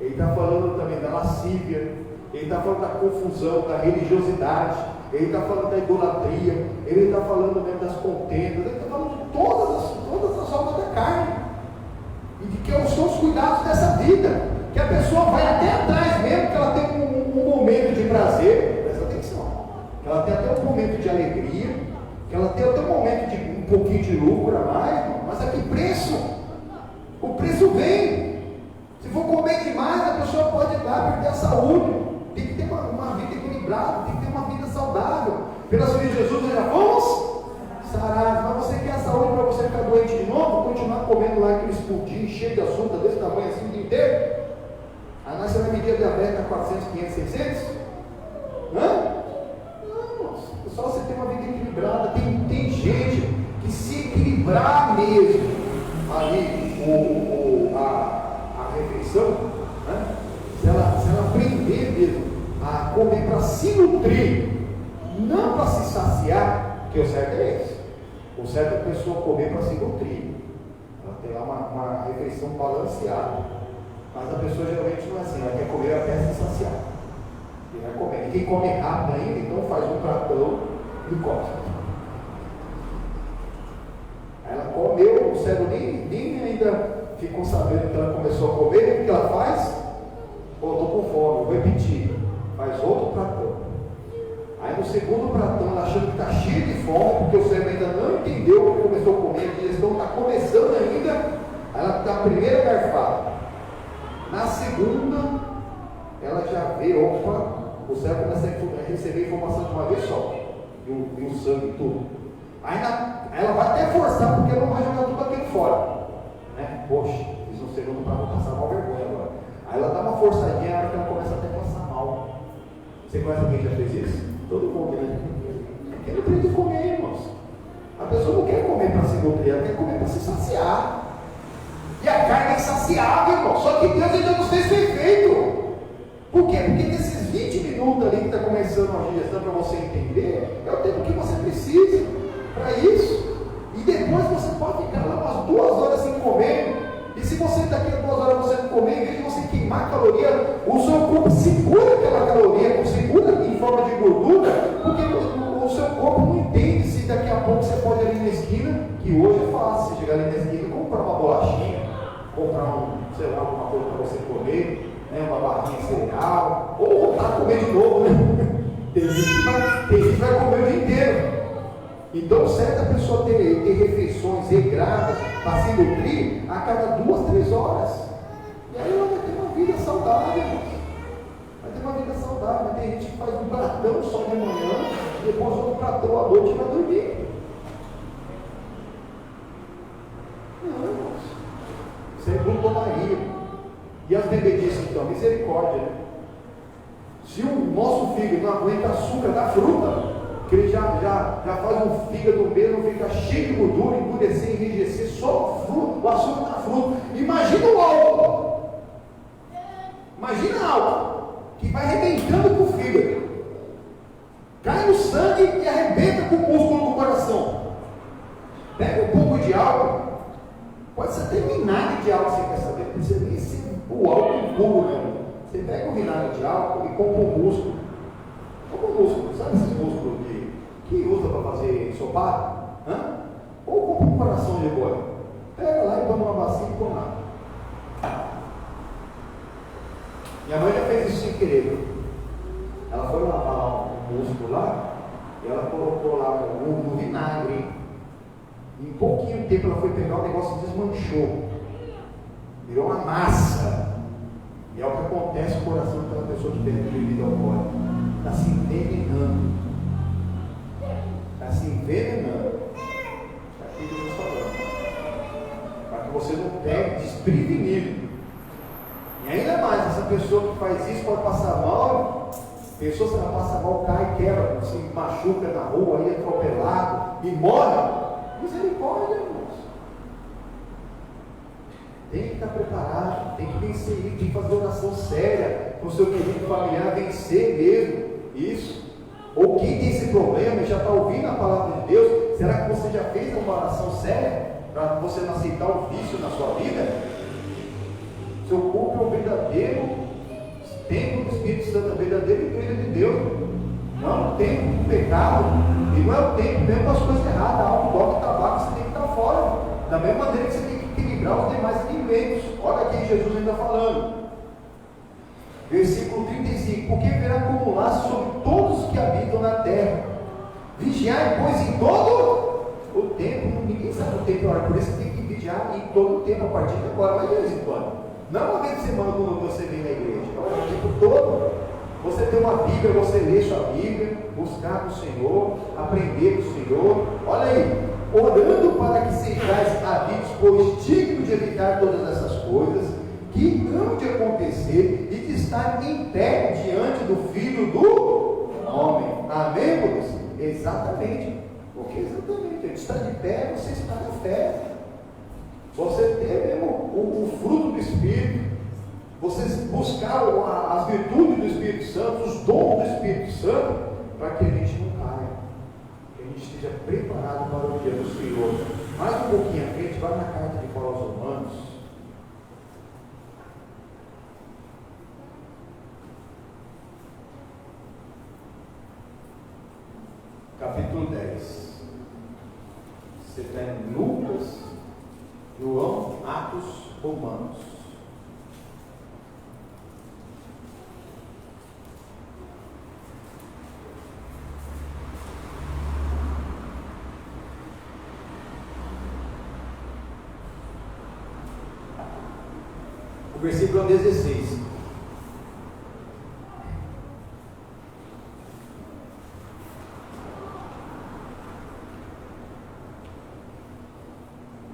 ele está falando também da lascívia, ele está falando da confusão, da religiosidade, ele está falando da idolatria, ele está falando mesmo das contendas, ele está falando de todas as obras da carne, e de que são os cuidados dessa vida, que a pessoa vai até atrás mesmo, que ela tem um momento de prazer. Presta atenção, que ela tem até um momento de alegria, que ela tem até um momento de um pouquinho de lucro a mais, mas a que preço? O preço vem. Se for comer demais, a pessoa pode perder a saúde. Tem que ter uma vida equilibrada, tem que ter uma vida saudável. Pela sua vida de Jesus, nós já fomos sarados. Mas você quer a saúde para você ficar doente de novo? Continuar comendo lá aqueles pudim cheio de açúcar desse tamanho assim o dia inteiro? Aí nós vai medir a diabetes a 400, 500, 600? Hã? Só você ter uma vida equilibrada. Tem gente que se equilibrar mesmo ali a refeição, né? se ela aprender mesmo a comer para se nutrir, não para se saciar, que o certo é esse. O certo é a pessoa comer para se nutrir, ela tem lá uma refeição balanceada. Mas a pessoa geralmente não é assim, ela quer comer até se saciar. Vai comer. E quem come rápido ainda, então faz um pratão e come. Ela comeu, o cérebro nem ainda ficou sabendo que ela começou a comer. O que ela faz? Estou com fome, vou repetir. Faz outro pratão. Aí no segundo pratão, ela achando que está cheia de fome, porque o cérebro ainda não entendeu que começou a comer, a digestão está começando ainda. Ela dá a primeira garfada. Na segunda, ela já vê, opa, o cérebro começa a receber informação de uma vez só, e o sangue e tudo. Aí ela vai até forçar, porque ela não vai jogar tudo aquilo fora, né? Poxa, fiz um segundo para não passar mal vergonha agora. Aí ela dá uma forçadinha, na hora que ela começa até a passar mal. Você conhece alguém que já fez isso? Todo mundo, né? Porque ele aprende a comer, irmãos. A pessoa não quer comer para se nutrir, ela quer comer para se saciar. E a carne é insaciável, irmão. Só que Deus ainda nos fez perfeito. Por quê? Porque nesses 20 minutos ali que está começando a digestão, para você entender, é o tempo que você precisa para isso. E depois você pode ficar lá umas 2 horas sem comer. E se você daqui a 2 horas você não comer, em vez de você queimar caloria, o seu corpo segura aquela caloria, segura em forma de gordura, porque o seu corpo não entende se daqui a pouco você pode ir ali na esquina, que hoje é fácil, você chegar ali na esquina e comprar uma bolachinha, comprar sei lá, alguma coisa para você comer, né, uma barrinha de cereal, ou voltar a comer de novo, né? Tem gente que vai comer o dia inteiro. Então, certa pessoa ter refeições regradas para se nutrir a cada 2, 3 horas. E aí ela vai ter uma vida saudável, irmãos. Vai ter uma vida saudável. Tem gente que faz um pratão só de manhã, e depois outro pratão à noite e vai dormir. Não, irmãos. Isso é glutonaria. E as bebedices, então, misericórdia. Né? Se o nosso fígado não aguenta açúcar da fruta, que ele já faz um fígado mesmo, fica cheio de gordura, endurecer, enrijecer, só o açúcar da fruta. Imagina o álcool. Imagina álcool, que vai arrebentando com o fígado. Cai no sangue e arrebenta com o músculo do coração. Pega um pouco de álcool, pode ser até vinagre de álcool, você quer saber, não precisa nem ser o álcool puro, né? Você pega o vinagre de álcool e compra um músculo. Compra um músculo, sabe esses músculos que usa para fazer ensopado? Ou compra um coração de boi. Pega lá e põe numa bacia e põe lá. Minha mãe já fez isso sem querer. Ela foi lavar um músculo lá e ela colocou lá no vinagre. Em pouquinho tempo ela foi pegar o negócio e desmanchou. Virou uma massa. E é o que acontece no coração daquela pessoa que tem bebida alcoólica. Está se envenenando. Está se envenenando. Está aqui que eu estou falando. Para que você não pegue desprevenido. E ainda mais, essa pessoa que faz isso pode passar mal. A pessoa, se ela passa mal, cai, quebra, se machuca na rua, aí é atropelado e morre. Misericórdia, irmãos. Tem que estar preparado, tem que vencer isso, tem que fazer oração séria com o seu querido familiar, vencer mesmo isso. Ou quem tem esse problema e já está ouvindo a palavra de Deus, será que você já fez uma oração séria para você não aceitar o vício na sua vida? Seu corpo é o verdadeiro templo do Espírito Santo, a verdadeira igreja de Deus. Não é um templo do pecado, e não é um templo mesmo das coisas erradas, álcool, droga e tabaco, você tem que estar fora. Da mesma maneira que você tem que equilibrar os demais alimentos. Olha aqui Jesus ainda falando. Versículo 35: porque virá acumular sobre todos os que habitam na terra. Vigiai, pois, em todo o tempo. Ninguém sabe o tempo e a hora, por isso você tem que vigiar em todo o tempo, a partir de agora, mas de vez em quando. Não uma vez por semana quando você vem na igreja, não, é o tempo todo. Você tem uma Bíblia, você lê sua Bíblia, buscar do Senhor, aprender do Senhor. Olha aí, orando para que sejais havidos, pois digno de evitar todas essas coisas que hão de acontecer e de estar em pé diante do Filho do Homem. Amém, irmãos? Exatamente. Porque exatamente, a gente está de pé, você está na fé. Você ter mesmo o fruto do Espírito, você buscar as virtudes do Espírito Santo, os dons do Espírito Santo, para que a gente não caia, que a gente esteja preparado para o dia do Senhor. Mais um pouquinho à frente, vai na carta de Paulo aos Romanos, capítulo 10. Você está em Lucas, João, Atos, Romanos. O versículo 16.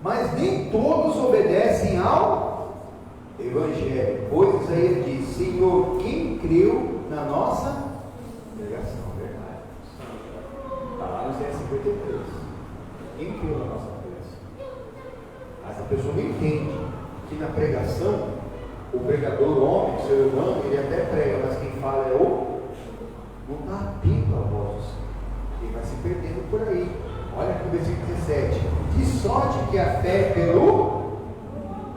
Mas nem todos obedecem ao Evangelho, pois Isaías diz: Senhor, quem creu na nossa pregação? Verdade. Está lá no 153. Quem creu na nossa pregação? Mas a pessoa não entende que na pregação, o pregador, o homem, o ser humano, ele até prega, mas quem fala é o. Não está atento à voz do Senhor. Ele vai se perdendo por aí. Olha aqui o versículo 17: de sorte que a fé pelo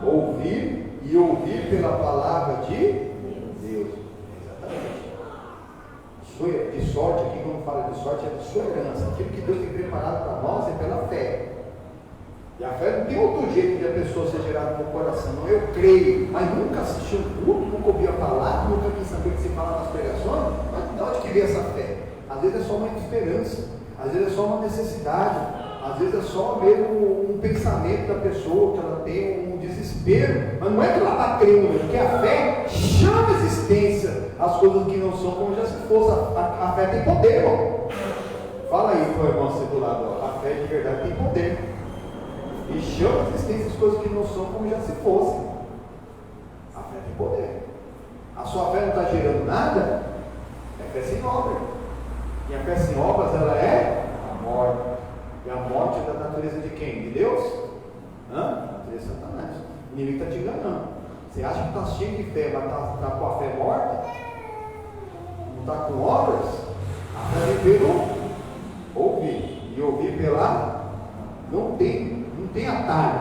ouvir, e ouvir pela palavra de Deus. Exatamente. De sorte, aqui quando fala de sorte, é de sua herança. Aquilo que Deus tem preparado para nós é pela fé. E a fé não tem outro jeito de a pessoa ser gerada no coração. Não, eu creio, mas nunca assisti um culto, nunca ouvi a palavra, nunca quis saber o que se fala nas pregações. Mas de onde que vem essa fé? Às vezes é só uma esperança, às vezes é só uma necessidade, às vezes é só mesmo um pensamento da pessoa, que ela tem um desespero, mas não é que ela está crendo, porque a fé chama a existência as coisas que não são como já se fosse. A fé tem poder, irmão. Fala aí, meu irmão, você do lado, a fé de verdade tem poder. E chama a existência as coisas que não são como já se fossem. A fé tem poder. A sua fé não está gerando nada, é fé sem obra. E a fé sem obras, ela é a morte. E a morte é da natureza de quem? De Deus? Da natureza de Satanás. O inimigo está te enganando. Você acha que está cheio de fé, mas está com a fé morta? Não está com obras? A fé vem pelo ouvir. E ouvir pela... Não tem atalho.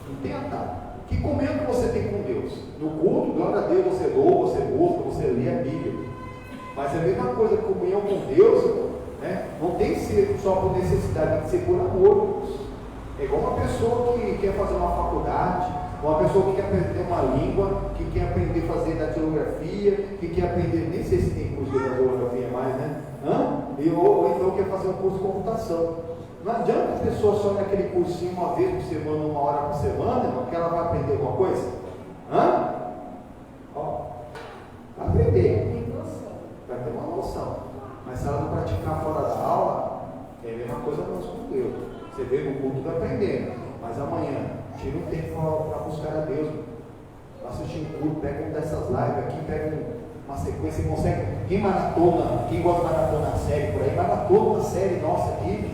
Não tem atalho. Que comunhão você tem com Deus? No culto, glória a Deus, você louva, você busca, você lê a Bíblia. Mas é a mesma coisa, comunhão com Deus, né? Não tem que ser só por necessidade, tem que ser por amor. É igual uma pessoa que quer fazer uma faculdade, uma pessoa que quer aprender uma língua, que quer aprender a fazer datilografia, que quer aprender, nem sei se tem curso de datilografia mais, né? Ou então quer fazer um curso de computação. Não adianta a pessoa só naquele cursinho uma vez por semana, uma hora por semana, irmão, que ela vai aprender alguma coisa? Vai aprender. Vai ter uma noção. Mas se ela não praticar fora da aula, é a mesma coisa nós com Deus. Você veio no culto e vai aprendendo. Mas amanhã, tira um tempo para buscar a Deus. Vai assistir um culto, pega uma dessas lives aqui, pega uma sequência e consegue. Quem maratona, quem gosta de maratona a série por aí, maratona uma série nossa aqui.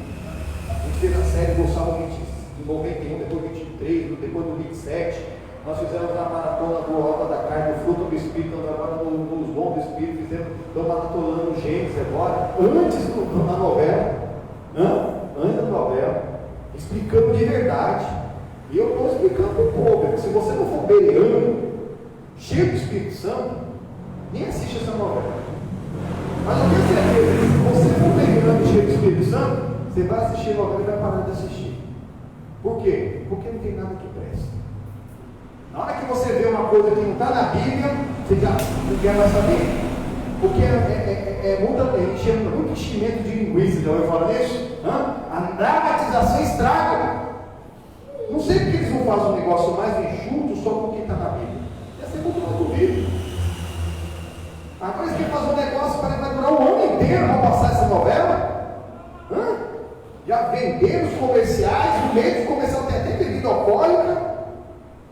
A gente fez a série do Salmo 91, depois 23, depois do 27. Nós fizemos a maratona do Alta da Carne, do fruto do Espírito, agora nos dons do Espírito, estamos maratonando Gênesis agora, antes da novela. Antes da novela, explicando de verdade. E eu estou explicando para o povo, porque se você não for bereano, cheio do Espírito Santo, nem assiste essa novela. Mas eu tenho certeza que se você for bereano cheio do Espírito Santo, você vai assistir a novela e vai parar de assistir. Por quê? Porque não tem nada que presta. Na hora que você vê uma coisa que não está na Bíblia, você já não quer mais saber. Porque muito enchimento de linguiça, já ouviu falar nisso? A dramatização estraga. Não sei porque eles não fazem um negócio mais enxuto só porque está na Bíblia. Ia ser muito mais duvido. Agora eles querem fazer um negócio para vai durar um ano inteiro para passar essa novela. Já venderam os comerciais, o meio de comercial tem até bebida alcoólica.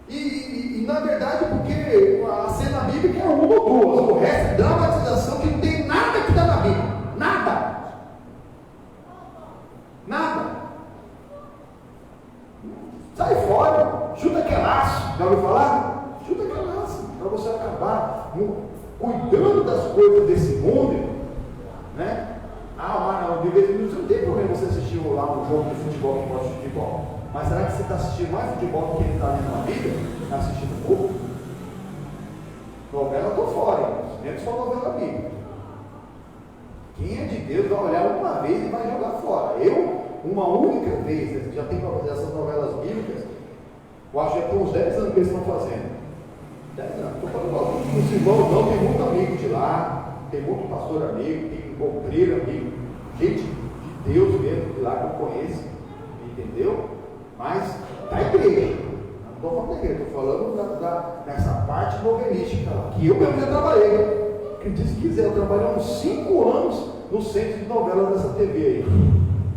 E na verdade, porque a cena bíblica é uma ou duas, o resto é dramatização que não tem nada que está na Bíblia. Nada. Sai fora, chuta aquele laço. Já ouviu falar? Chuta aquele laço, para você acabar cuidando das coisas desse mundo, né? Mas de vez em quando não tem problema você assistir lá um jogo de futebol que gosta de futebol. Mas será que você está assistindo mais futebol do que ele está lendo na Bíblia? Está assistindo pouco? Novela eu estou fora, menos só novela bíblica. Quem é de Deus vai olhar uma vez e vai jogar fora. Eu, uma única vez, já tem essas novelas bíblicas, eu acho que já tem uns 10 anos que eles estão fazendo. 10 anos. Estou falando que os irmãos não, tem muito amigo de lá, tem muito pastor amigo, tem obreiro amigo, gente de Deus mesmo, de lá que eu conheço, entendeu? Mas da igreja, não estou falando da igreja, estou falando dessa parte novelística lá, que eu mesmo já trabalhei. Acredite se quiser, eu trabalhei uns 5 anos no centro de novelas dessa TV aí.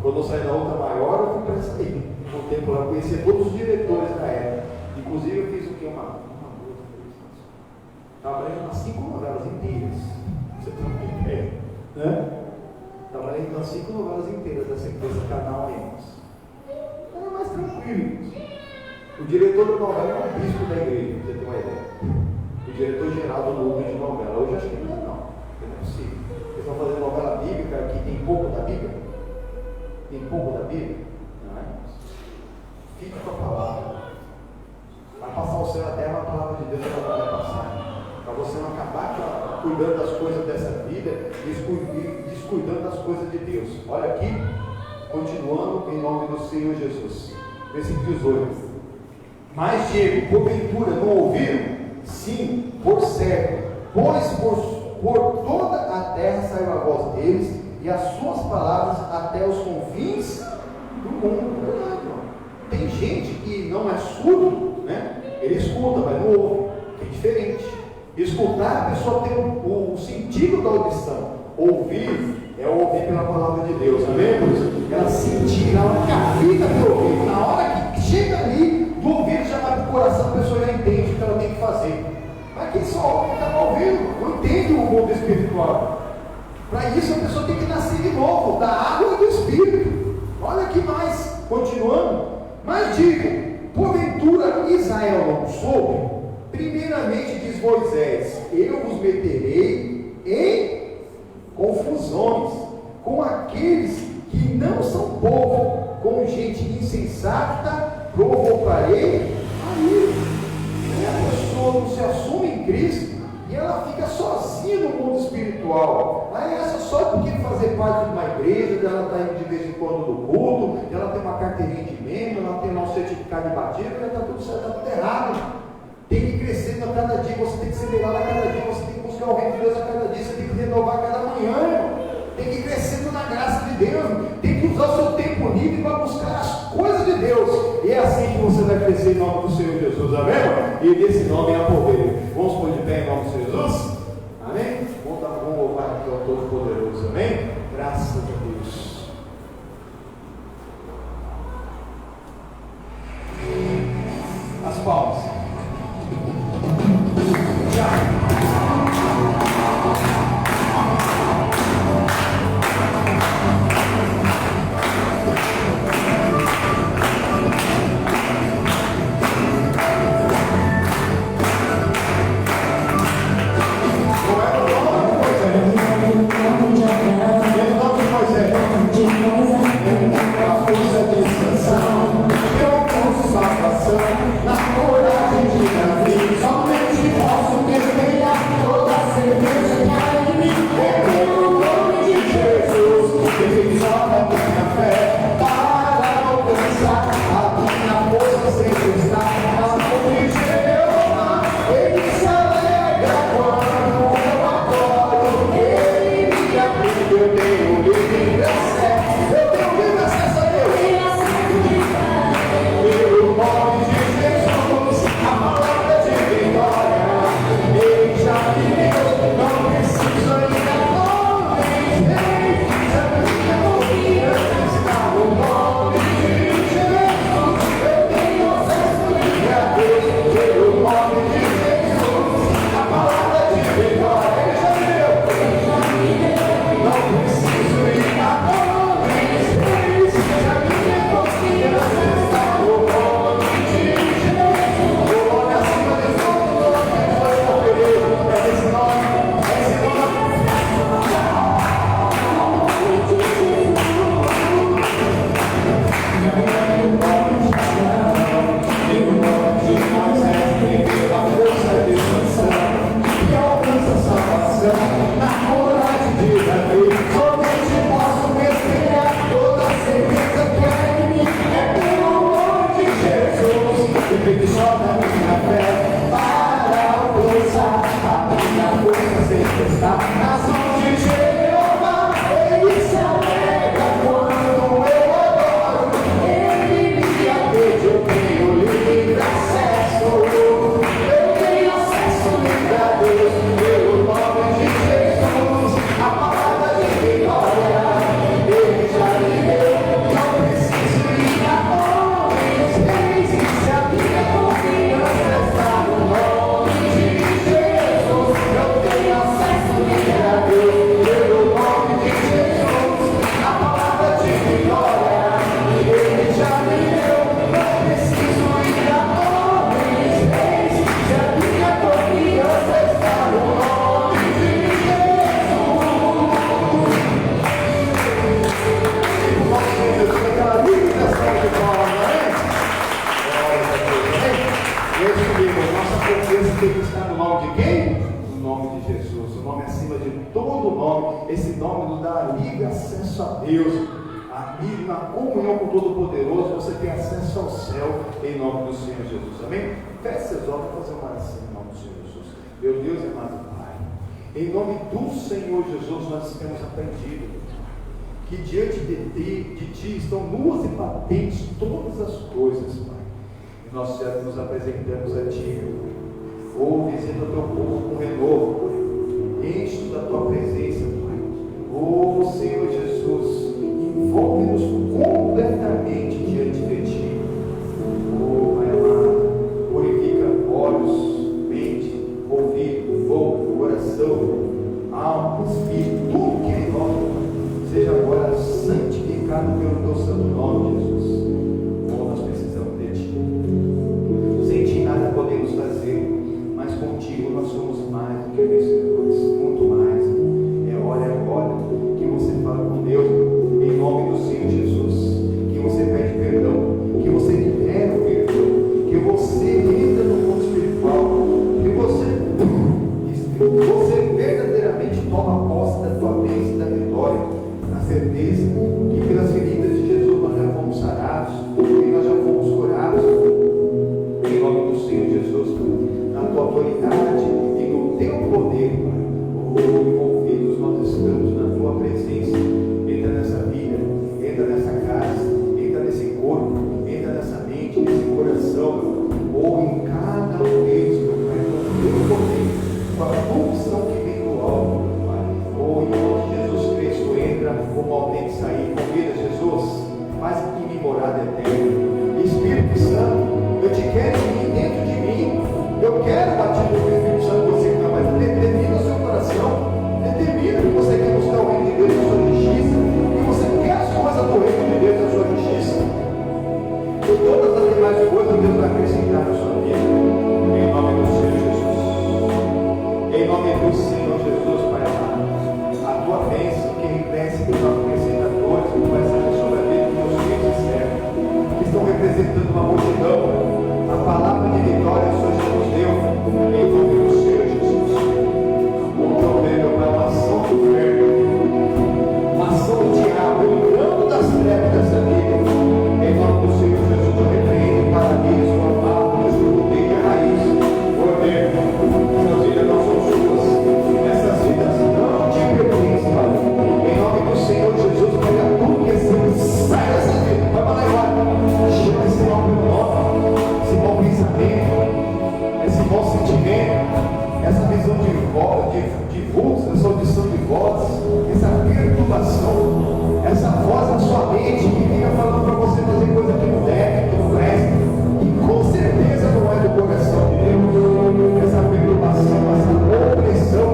Quando eu saí da outra maior, eu fui para essa aí. No tempo lá, eu conhecia todos os diretores da época. Inclusive, eu fiz o que? Trabalhei umas 5 novelas inteiras. Você tem uma ideia, né? Trabalhei umas 5 novelas inteiras desse canal aí. Era mais tranquilo. O diretor da novela é um bispo da igreja, pra você ter uma ideia. O diretor geral do núcleo de novela. Hoje acho que não é, não. Não é possível. Eles estão fazendo novela bíblica que tem pouco da Bíblia? Tem pouco da Bíblia? Não é? Fica com a palavra. Vai passar o céu e a terra, a palavra de Deus ela vai passar. Para você não acabar cuidando das coisas dessa vida, descuidando das coisas de Deus. Olha aqui, continuando em nome do Senhor Jesus. Versículo 18. Mas digo, porventura não ouviram? Sim, por certo, pois por toda a terra saiu a voz deles, e as suas palavras até os confins do mundo. Tem gente que não é surdo, né? Ele escuta, mas não ouve. É diferente. Escutar, a pessoa tem o sentido da audição. Ouvir é ouvir pela palavra de Deus, amém? Ela sentir, ela capita pelo ouvido. Na hora que chega ali, do ouvido já vai para o coração, a pessoa já entende o que ela tem que fazer. Mas quem só ouve está ouvindo, não entende o mundo espiritual. Para isso a pessoa tem que nascer de novo, da água e do Espírito. Olha aqui mais, continuando. Mas digo, porventura Israel não soube? Primeiramente diz Moisés, eu vos meterei em confusões com aqueles que não são povo, com gente insensata, provocarei a ira. A pessoa não se assume em Cristo e ela fica sozinha no mundo espiritual. Aí essa só porque fazer parte de uma igreja, dela estar indo de vez em quando no culto, ela tem uma carteirinha de membro, ela tem lá um certificado de batismo, ela está tudo certo, está tudo errado. Tem que crescer a cada dia, você tem que ser melhor a cada dia, você tem que buscar o reino de Deus a cada dia, você tem que renovar a cada manhã, irmão. Tem que ir crescendo na graça de Deus, tem que usar o seu tempo livre para buscar as coisas de Deus. E é assim que você vai crescer em nome do Senhor Jesus, amém? E desse nome é poder. Vamos pôr de pé em nome do Senhor Jesus? Amém? Vamos louvar aqui ao Todo-Poderoso, amém? Graças a Deus. As palmas. Em nome do Senhor Jesus, nós temos aprendido que diante de Ti estão nuas e patentes todas as coisas, Pai. E nós já nos apresentamos a Ti. Visita o Teu povo com renovo, Pai. Enche da Tua presença, Pai. Senhor Jesus, envolve-nos completamente diante de Ti. Pai amado, purifica olhos, mente, ouvido, boca, coração, alma, espírito, tudo que é nós, seja agora santificado pelo Teu santo nome, Jesus. Nós precisamos de Ti. Sem Ti nada podemos fazer, mas contigo nós somos mais do que vencedores, muito mais. É hora que você fala com Deus, em nome do Senhor Jesus, que você pede perdão, que você libera o perdão, que você entra no mundo espiritual, que você verdadeiramente toma posse da tua bênção e da de vultos, essa audição de voz, essa perturbação, essa voz na sua mente que fica falando para você fazer coisa que não deve, que não presta, e com certeza não é do coração de Deus, essa perturbação, essa opressão,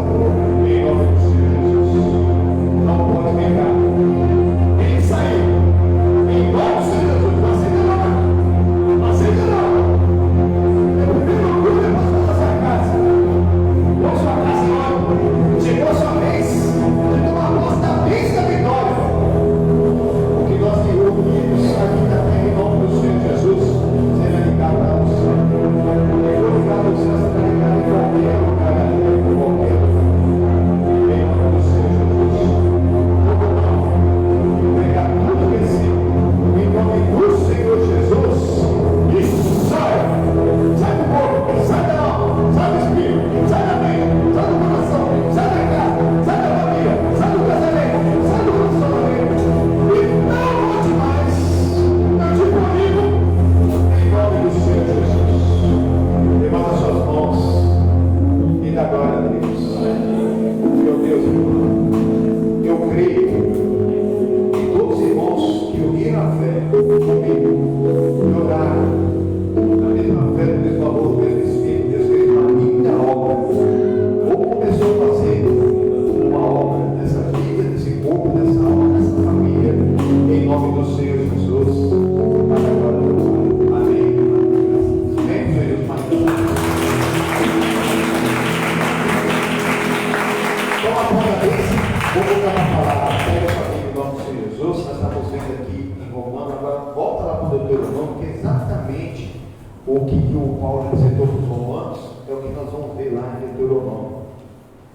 em nome do Senhor Jesus, não pode pegar. Ele saiu, em nome do Senhor Jesus, mas ainda não, mas ainda não. É o primeiro culto depois da sua casa. Ou sua casa não, chegou a sua vez de tomar posse da bênção da vitória. O que nós reunimos aqui também, em nome do Senhor Jesus, seja ligado a nós. E glorificado o Senhor, será ligado em qualquer lugar, em qualquer lugar. Em nome do Senhor Jesus. Pegar tudo que é seu, em nome do Senhor Jesus, e sai! Sai do corpo, sai da alma, sai do espírito, sai da mente, sai do coração, sai da casa, sai da família, sai do casamento, sai do relacionamento. E não volte mais. Eu te proíbo, em nome do Senhor Jesus. Levanta suas mãos e dá glória a Deus. Meu Deus, eu creio que todos os irmãos que uniram a fé comigo e oraram na mesma fé, no mesmo valor, no mesmo espírito, Deus fez uma linda obra. Ou começou a fazer uma obra nessa vida, nesse corpo, nessa alma, nessa família, em nome do Senhor Jesus. Para a glória do Pai. Amém. Amém, Senhor Deus. Toma a ponta desse, vou colocar uma palavra. Pega a família em nome do Senhor Jesus. Nós estamos vendo aqui em Romano. Agora volta lá para o Deuteronômio, que é exatamente o que o Paulo apresentou para os romanos, é o que nós vamos ver lá em Deuteronômio.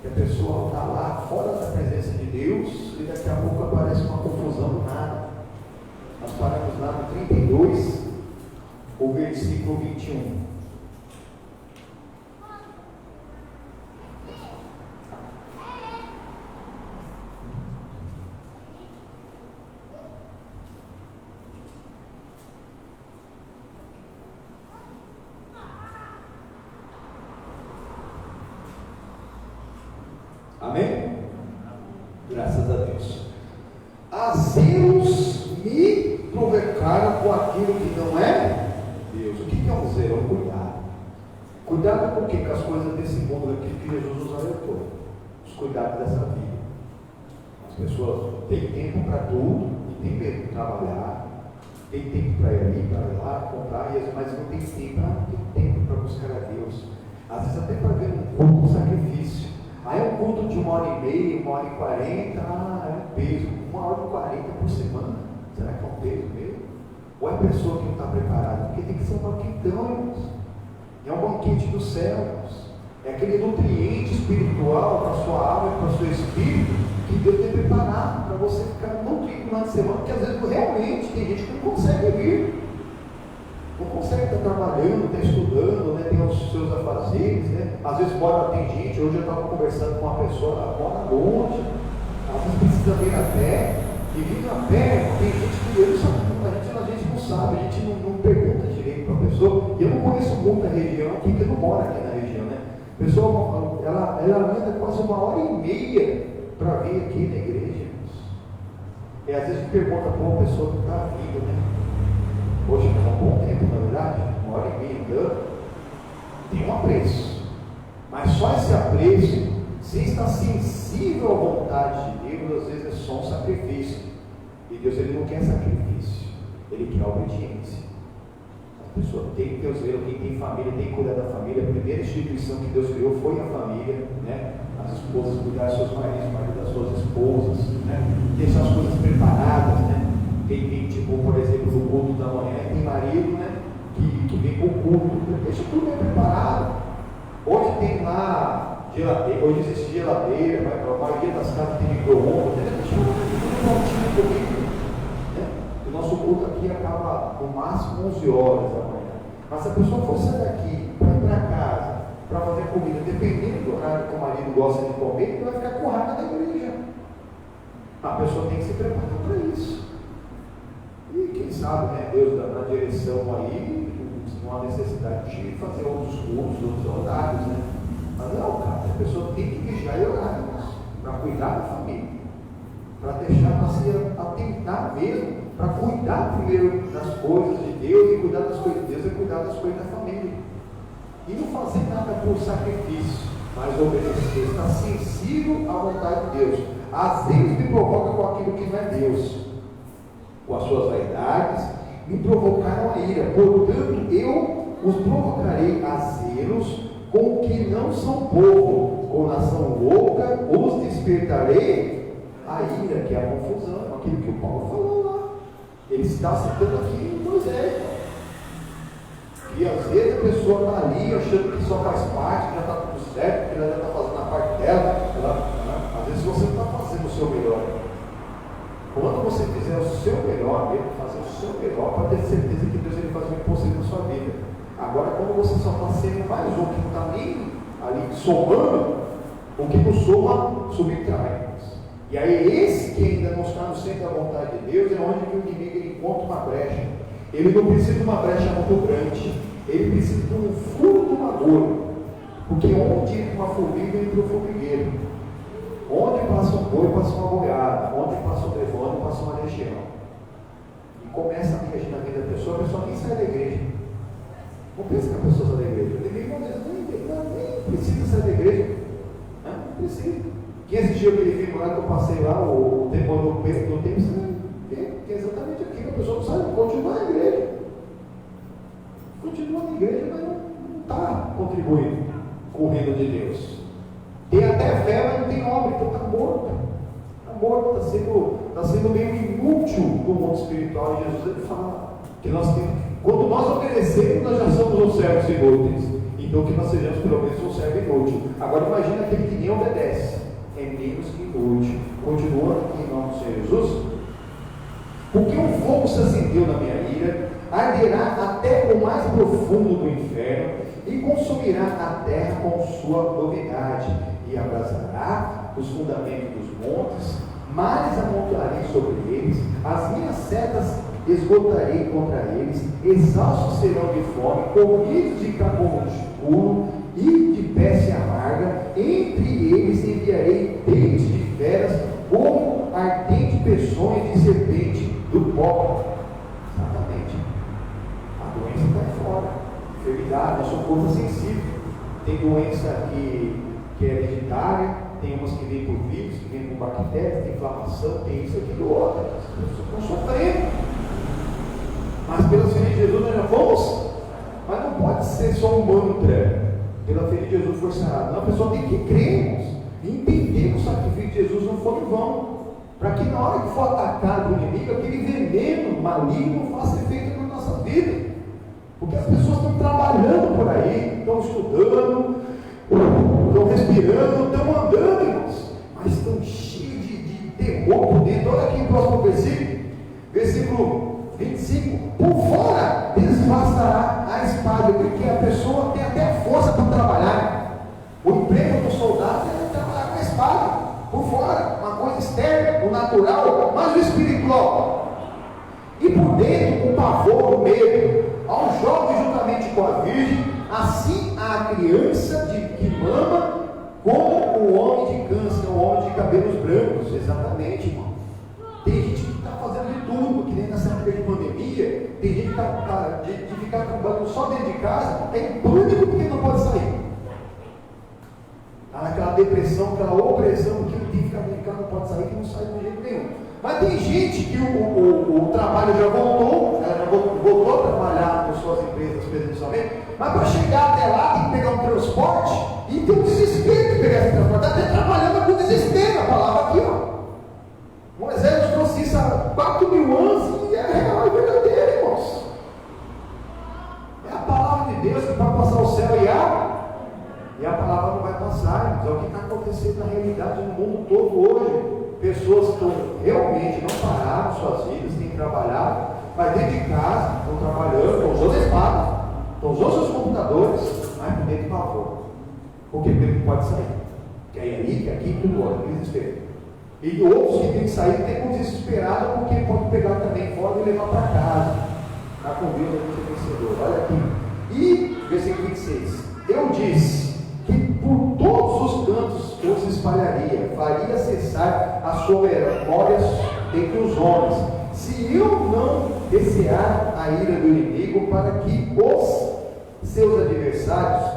Que a pessoa está lá fora da presença de Deus e daqui a pouco aparece uma confusão do nada. Nós paramos lá no 32, o versículo 21. Amém? Graças a Deus. A zelos me provocaram com aquilo que não é Deus. O que é um zelo? Cuidado. Cuidado com o que? Com as coisas desse mundo, aquilo que Jesus nos alertou. Os cuidados dessa vida. As pessoas têm tempo para tudo, e tem medo de trabalhar, tem tempo para ir ali, para lá, comprar, mas não tem tempo para buscar a Deus. Às vezes até para ver um sacrifício. Aí é um culto de 1h30, 1h40, é um peso, 1h40 por semana. Será que é um peso mesmo? Ou é a pessoa que não está preparada? Porque tem que ser um banquetão, irmãos. É um banquete do céu, irmãos. É aquele nutriente espiritual para a sua alma e para o seu espírito que Deus tem preparado para você ficar nutrido no final de semana, porque às vezes realmente tem gente que não consegue vir. Não consegue estar trabalhando, está estudando, né? Tem os seus afazeres, né? Às vezes tem gente, hoje eu estava conversando com uma pessoa, ela mora longe, às vezes precisa vir a pé, e vindo a pé, tem gente que a gente não sabe, a gente não pergunta direito para a pessoa, e eu não conheço muito a região aqui, porque eu não moro aqui na região, né? A pessoa, ela anda quase 1h30 para vir aqui na igreja, e às vezes pergunta para uma pessoa que está vindo, né? Hoje é um bom tempo, na verdade, 1h30 andando, tem um apreço, mas só esse apreço, se está sensível à vontade de Deus, às vezes é só um sacrifício, e Deus ele não quer sacrifício, ele quer obediência. A pessoa tem que ter o zelo, quem tem família tem que cuidar da família. A primeira instituição que Deus criou foi a família, né? As esposas cuidar dos seus maridos, os maridos das suas esposas, né? Deixar as coisas preparadas, né? Tem tipo, por exemplo, no culto da manhã, tem marido, né, que vem com o culto, deixa tudo bem preparado. Hoje tem lá geladeira, hoje existe geladeira, a maioria das casas tem micro-ondas, deixa tudo prontinho um pouquinho, né? O nosso culto aqui acaba no máximo 11 horas da manhã. Mas se a pessoa for sair daqui para ir para casa, para fazer comida, dependendo do horário que o marido gosta de comer, ele vai ficar com raiva da igreja. A pessoa tem que se preparar para isso. E quem sabe, né, Deus dá na direção aí, não há necessidade de fazer outros cursos, outros horários, né? Mas não, cara, pessoa tem que vigiar e orar, irmãos, para cuidar da família, para deixar para se atentar mesmo, para cuidar primeiro das coisas de Deus, e cuidar das coisas de Deus é cuidar das coisas da família. E não fazer nada por sacrifício, mas obedecer, estar sensível à vontade de Deus. Às vezes me provoca com aquilo que não é Deus, com as suas vaidades, me provocaram a ira, portanto eu os provocarei a zelos com que não são povo, com nação louca, os despertarei a ira, que é a confusão, aquilo que o Paulo falou lá. Ele está citando aqui em Moisés. E às vezes a pessoa está ali achando que só faz parte, que já está tudo certo, que ela já está fazendo a parte dela. Às vezes você não está fazendo o seu melhor. Quando você fizer o seu melhor, mesmo fazer o seu melhor, para ter certeza que Deus ele faz o impossível na sua vida. Agora, quando você só está sendo mais um que não está nem ali somando, o que não soma, subtrai. E aí esse que ainda não está no centro da vontade de Deus, é onde que o inimigo ele encontra uma brecha. Ele não precisa de uma brecha muito grande, ele precisa de um furo de uma agulha, porque onde entra uma formiga, entra um formigueiro, onde passa um boi, passa uma boiada, onde passa um demônio, passa uma legião, e começa a reagir na vida da pessoa, a pessoa nem sai da igreja. Não pensa que a pessoa sai da igreja, ninguém nem precisa sair da igreja, não precisa. Quem assistiu aquele filme lá que eu passei lá, o demônio do tempo, que é exatamente aquilo, a pessoa não sabe, continua na igreja. Continua na igreja, mas não está contribuindo com o reino de Deus. Tem até fé, mas não tem obra, então está morto. Está morto, está sendo meio inútil no mundo espiritual. E Jesus ele fala que nós temos, quando nós obedecemos, nós já somos os servos inúteis. Então que nós sejamos pelo menos um servo inútil. Agora imagina aquele que nem obedece, é menos que inútil. Continua em nome do Senhor Jesus. Porque o fogo se acendeu na minha ira, arderá até o mais profundo do inferno, e consumirá a terra com sua novidade, e abrasará os fundamentos dos montes, males amontoarei sobre eles, as minhas setas esgotarei contra eles, exaustos serão de fome, comidos de carbono escuro e de peste amarga, entre eles enviarei dentes de feras, como ardentes peçonhas de serpente do pó. Exatamente. A doença está fora. Enfermidade, nosso corpo é sensível. Tem doença que é hereditária, tem umas que vêm por vírus, que vêm por bactérias, tem inflamação, tem isso, aquilo, outro. As pessoas estão sofrendo. Mas pela fé de Jesus nós já fomos. Mas não pode ser só um humano entregue. Pela fé de Jesus foi sarado. Não, a pessoa tem que crer, irmãos, e entender que o sacrifício de Jesus não foi em vão. Para que na hora que for atacado o inimigo, aquele veneno maligno faça efeito na nossa vida. Porque as pessoas estão trabalhando por aí, estão estudando, estão respirando, estão andando, irmãos, mas estão cheios de temor por dentro. Olha aqui o próximo versículo 25. Por fora desvastará a espada, porque a pessoa tem até força para trabalhar. O emprego do soldado é trabalhar com a espada. Por fora, uma coisa externa, o natural, mas o espiritual. E por dentro, o pavor, o medo. Ao jovem juntamente com a virgem, assim a criança que mama, como o homem de câncer, o homem de cabelos brancos. Exatamente, irmão. Tem gente que está fazendo de tudo, que nem nessa época de pandemia, tem gente que está de ficar trabalhando só dentro de casa, é em pânico porque não pode sair. Está naquela depressão, aquela opressão, que tem que ficar dentro de casa, não pode sair, que não sai de jeito nenhum. Mas tem gente que o trabalho já voltou, ela já voltou a trabalhar com suas empresas presencialmente, mas para chegar até lá tem que pegar um transporte e tem um desespero de pegar esse transporte. Está até trabalhando com desespero, a palavra aqui, ó. Moisés trouxe isso há 4.000 anos e é real e verdadeiro, irmãos. É a palavra de Deus que vai passar o céu e a palavra não vai passar, irmãos. É o que está acontecendo na realidade no mundo todo hoje. Pessoas que estão realmente não pararam suas vidas, têm trabalhado, mas dentro de casa estão trabalhando, estão usando a espada, estão usando seus computadores, mas por dentro do pavor. Porque não pode sair. Que aí, que aqui, tudo outro, desespero. E outros que têm que sair têm um desesperado porque pode pegar também fora e levar para casa. Está com Deus, a gente é vencedor. Olha aqui. E, versículo 26. Eu disse que por todos os memórias entre os homens, se eu não recear a ira do inimigo, para que os seus adversários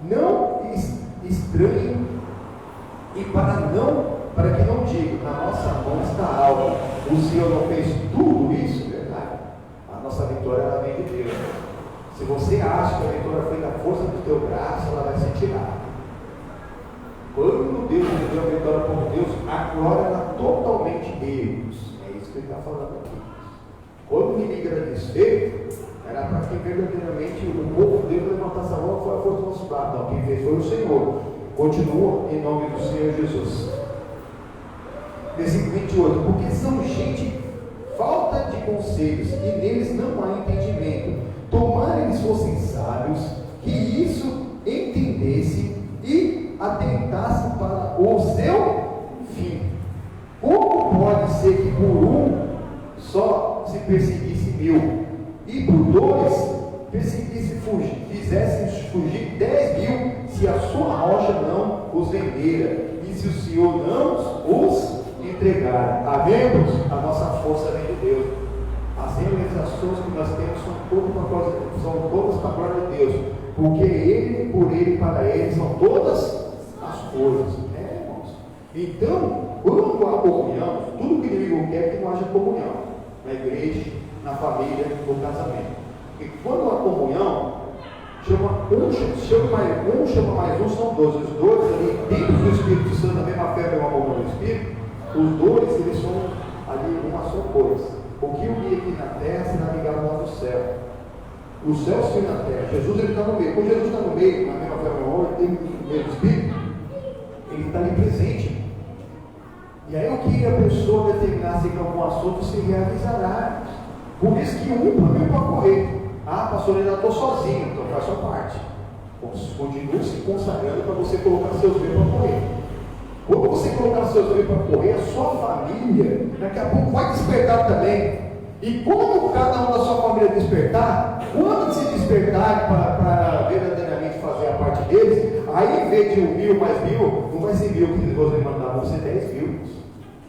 não estranhem e para que não digam, na nossa mão está algo, o Senhor não fez tudo isso, verdade? A nossa vitória ela vem de Deus. Se você acha que a vitória foi da força do teu braço, ela vai ser tirada. Quando Deus nos deu a vitória por Deus, a glória era totalmente Deus. É isso que ele está falando aqui. Quando o inimigo era desfeito, era para que verdadeiramente o povo de Deus levantasse a mão, foi a força do nosso braço. Não, quem fez foi o Senhor. Continua em nome do Senhor Jesus. Versículo 28. Porque são gente falta de conselhos e neles não há entendimento. Tomara eles fossem sábios, que isso entendesse e atentasse para o seu fim. Como pode ser que por um só se perseguisse 1000 e por 2 fizessem fugir 10.000, se a sua rocha não os vendeira e se o Senhor não os entregar? Amém? A nossa força vem de Deus. As realizações que nós temos são todas para a glória de Deus, porque Ele, por Ele, para Ele são todas as coisas. Irmãos? Então, quando há comunhão, tudo que o inimigo quer é que não haja comunhão na igreja, na família, no casamento. E quando há comunhão, um chama mais um, são 12. Os dois ali dentro do Espírito Santo, a mesma fé, a mesma amor do Espírito, os dois eles são ali uma só coisa. O que eu vi aqui na terra será ligado lá do céu. O céu se na terra. Jesus ele está no meio. Quando Jesus está no meio, na mesma fé, a mesma amor, ele tem no meio do Espírito, ele está ali presente. E aí o que a pessoa determinasse em algum assunto se realizará. Por isso que um também pode correr. Ah, pastor, eu ainda estou sozinho, então faz sua parte. Continue se consagrando para você colocar seus bens para correr. Quando você colocar seus bens para correr, a sua família daqui a pouco vai despertar também. E como cada um da sua família despertar, quando se despertarem para verdadeiramente fazer a parte deles, aí em vez de 1.000 mais 1.000, não vai ser 1.000 que Deus vai mandar, vão ser 10.000.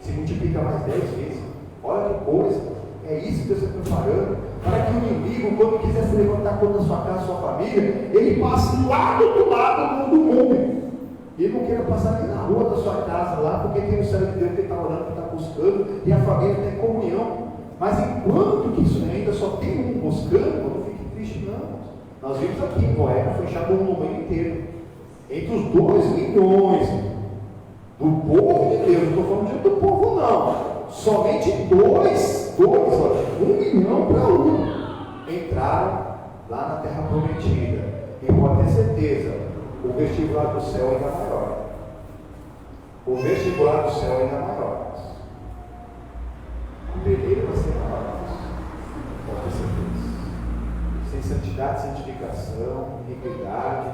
Se multiplica mais 10 vezes. Olha que coisa. É isso que Deus está preparando, para que o inimigo, quando quiser se levantar contra a sua casa, a sua família, ele passe lá do outro lado do mundo. Ele não queira passar nem na rua da sua casa lá, porque tem o céu de Deus que está orando, que está buscando, e a família está em comunhão. Mas enquanto que isso ainda só tem um buscando, não fique triste não. Nós vimos aqui em Goiás, fechado um mundo inteiro. Entre os 2 milhões do povo de Deus, não estou falando do povo não. Somente 1 milhão para 1 entraram lá na terra prometida. E pode ter certeza, o vestibular do céu ainda é maior. O vestibular do céu ainda é maior. A peleira vai ser maior. Pode ter certeza. Sem santidade, santificação, iniquidade.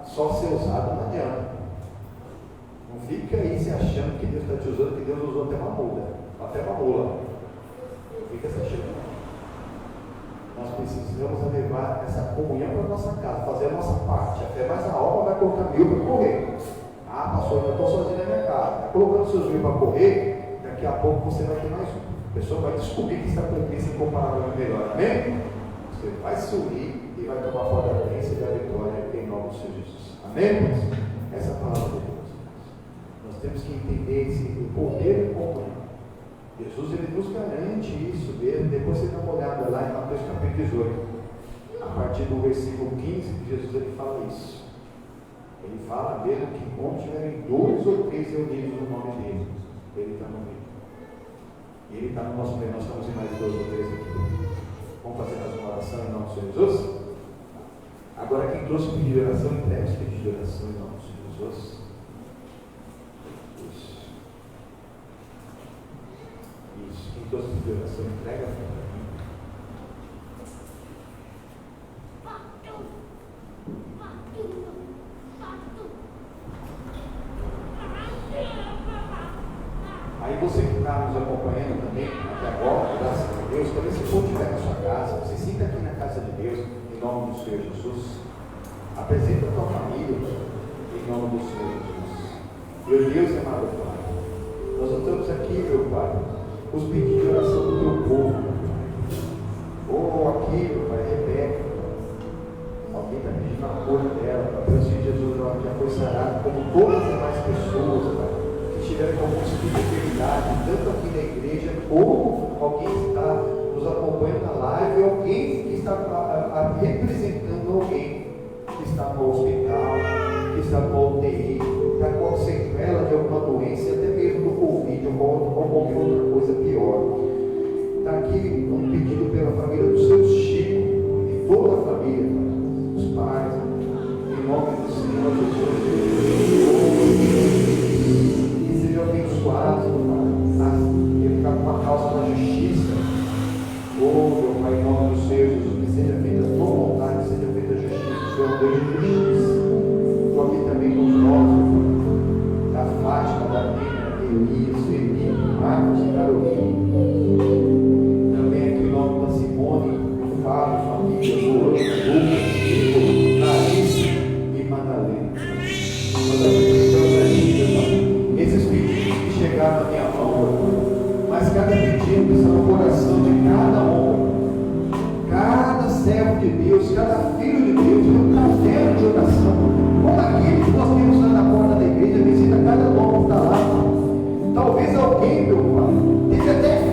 Só ser usado não adianta. Não fica aí se achando que Deus está te usando, que Deus usou até uma mula. Não fica se achando. Nós precisamos levar essa comunhão para a nossa casa, fazer a nossa parte. A fé mais a obra vai colocar 1000 para correr. Pastor, eu estou sozinho na minha casa. Está colocando seus 1000 para correr, daqui a pouco você vai ter mais um. A pessoa vai descobrir que está com isso incomparável melhor. Amém? Você vai sorrir e vai tomar fora da bênção e da vitória em nome do Senhor Jesus. Amém? Essa é a palavra de Deus. Nós temos que entender o poder da comunhão. Jesus ele nos garante isso mesmo. Depois você dá uma olhada lá em Mateus capítulo 18, a partir do versículo 15, Jesus ele fala isso. Ele fala mesmo que onde tiverem 2 ou 3 reunidos no nome dele, ele está no meio. E ele está no nosso meio. Nós estamos em mais 2 ou 3 aqui. Vamos fazer mais uma oração em nome do Senhor Jesus? Agora quem trouxe o pedido de oração, entrega esse pedido de oração em nome do Senhor Jesus. Quem trouxe de oração, entrega a fé para mim. Aí você que está nos acompanhando também, até agora, graças a Deus, também se for estiver na sua casa, você sinta aqui na casa de Deus, em nome do Senhor Jesus. Apresenta a tua família, em nome do Senhor Jesus. Meu Deus amado Pai, Nós estamos aqui, meu Pai, os pedidos de oração do teu povo. Aqui, meu Pai, Rebeca. Alguém está pedindo a cor dela. Deus de Jesus, ela já foi sarada, como todas as demais pessoas, Pai, que tiveram algum tipo de enfermidade, tanto aqui na igreja, como alguém que está nos acompanhando na live, alguém que está representando alguém que está no hospital, que está no UTI, está com sequela de alguma doença, até mesmo do Covid ou qualquer outra coisa pior. Está aqui um pedido pela família do seu Chico e toda a família, os pais, em nome do Senhor Jesus. Que sejam abençoados, meu Pai, ele ficar com uma causa da justiça. Meu Pai, em nome do Senhor Jesus, que seja feita a tua vontade, que seja feita a justiça, o Senhor Deus de justiça. Estou aqui também com os nossos, da Fátima, da Nena, Elias, Felipe, Marcos e Carolina. Também aqui o nome da Simone, do Fábio, família, Luana, Lucas, Chico, Larissa e Madalena. Nós acreditamos aqui, esses pedidos que chegaram na minha mão, mas cada pedido está no coração de cada homem, cada servo de Deus, cada filho de Deus, um caderno de oração, como aquele que nós temos lá na porta da igreja, visita cada nome que está lá. Talvez alguém, meu Pai, esteja até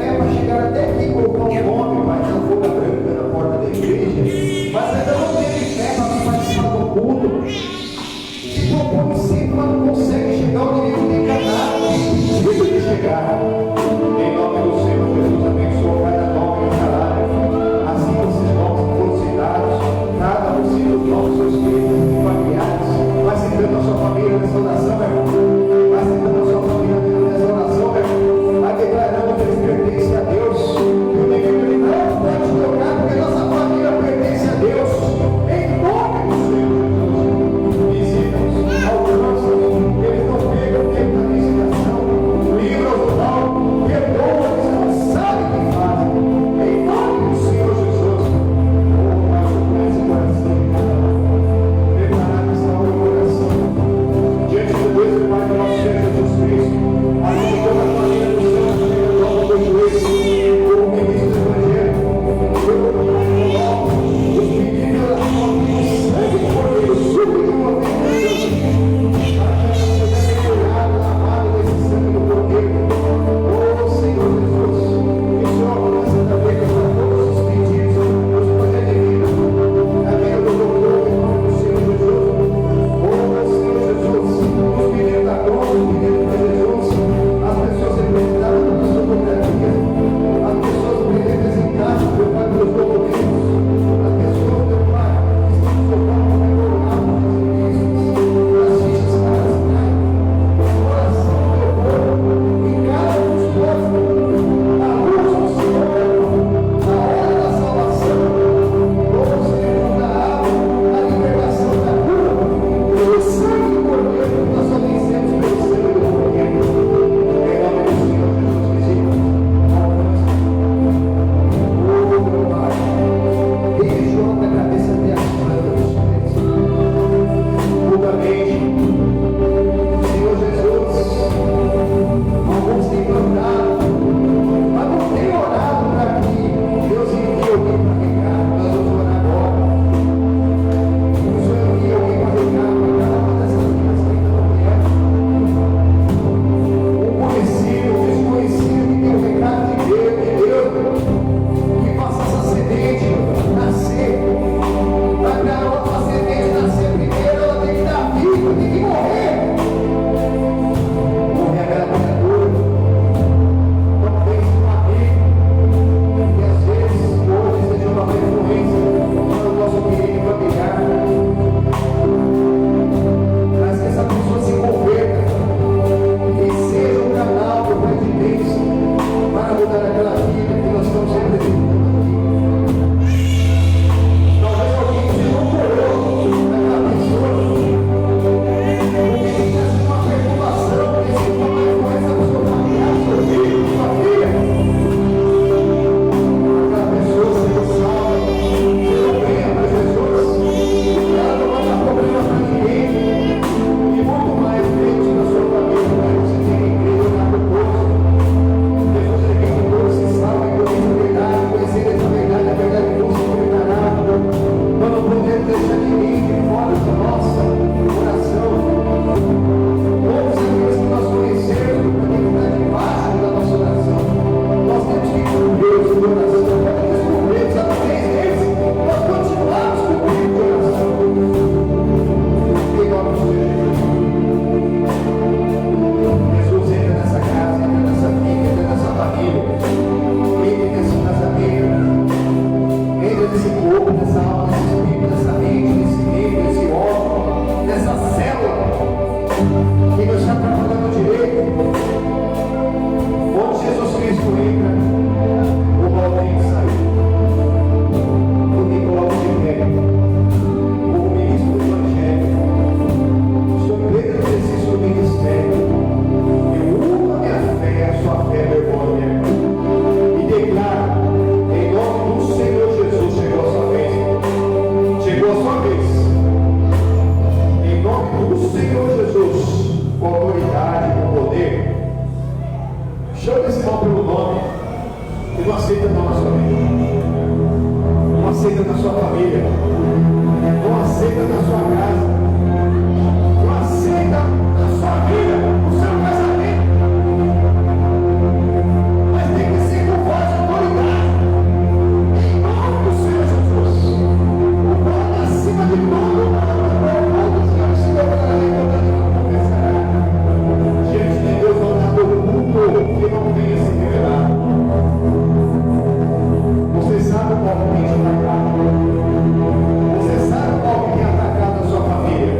Você não aceita não na sua vida. Não aceita na sua família. Não aceita na sua casa. Não aceita na sua vida, no seu casamento. Mas tem que ser com voz de autoridade. Em nome do Senhor Jesus. O nome acima de todo nome. O Senhor confessará. Diante de Deus não há oculto que não venha se revelar. Você sabe qual tem te atacado. Você sabe qual tem atacado a sua família.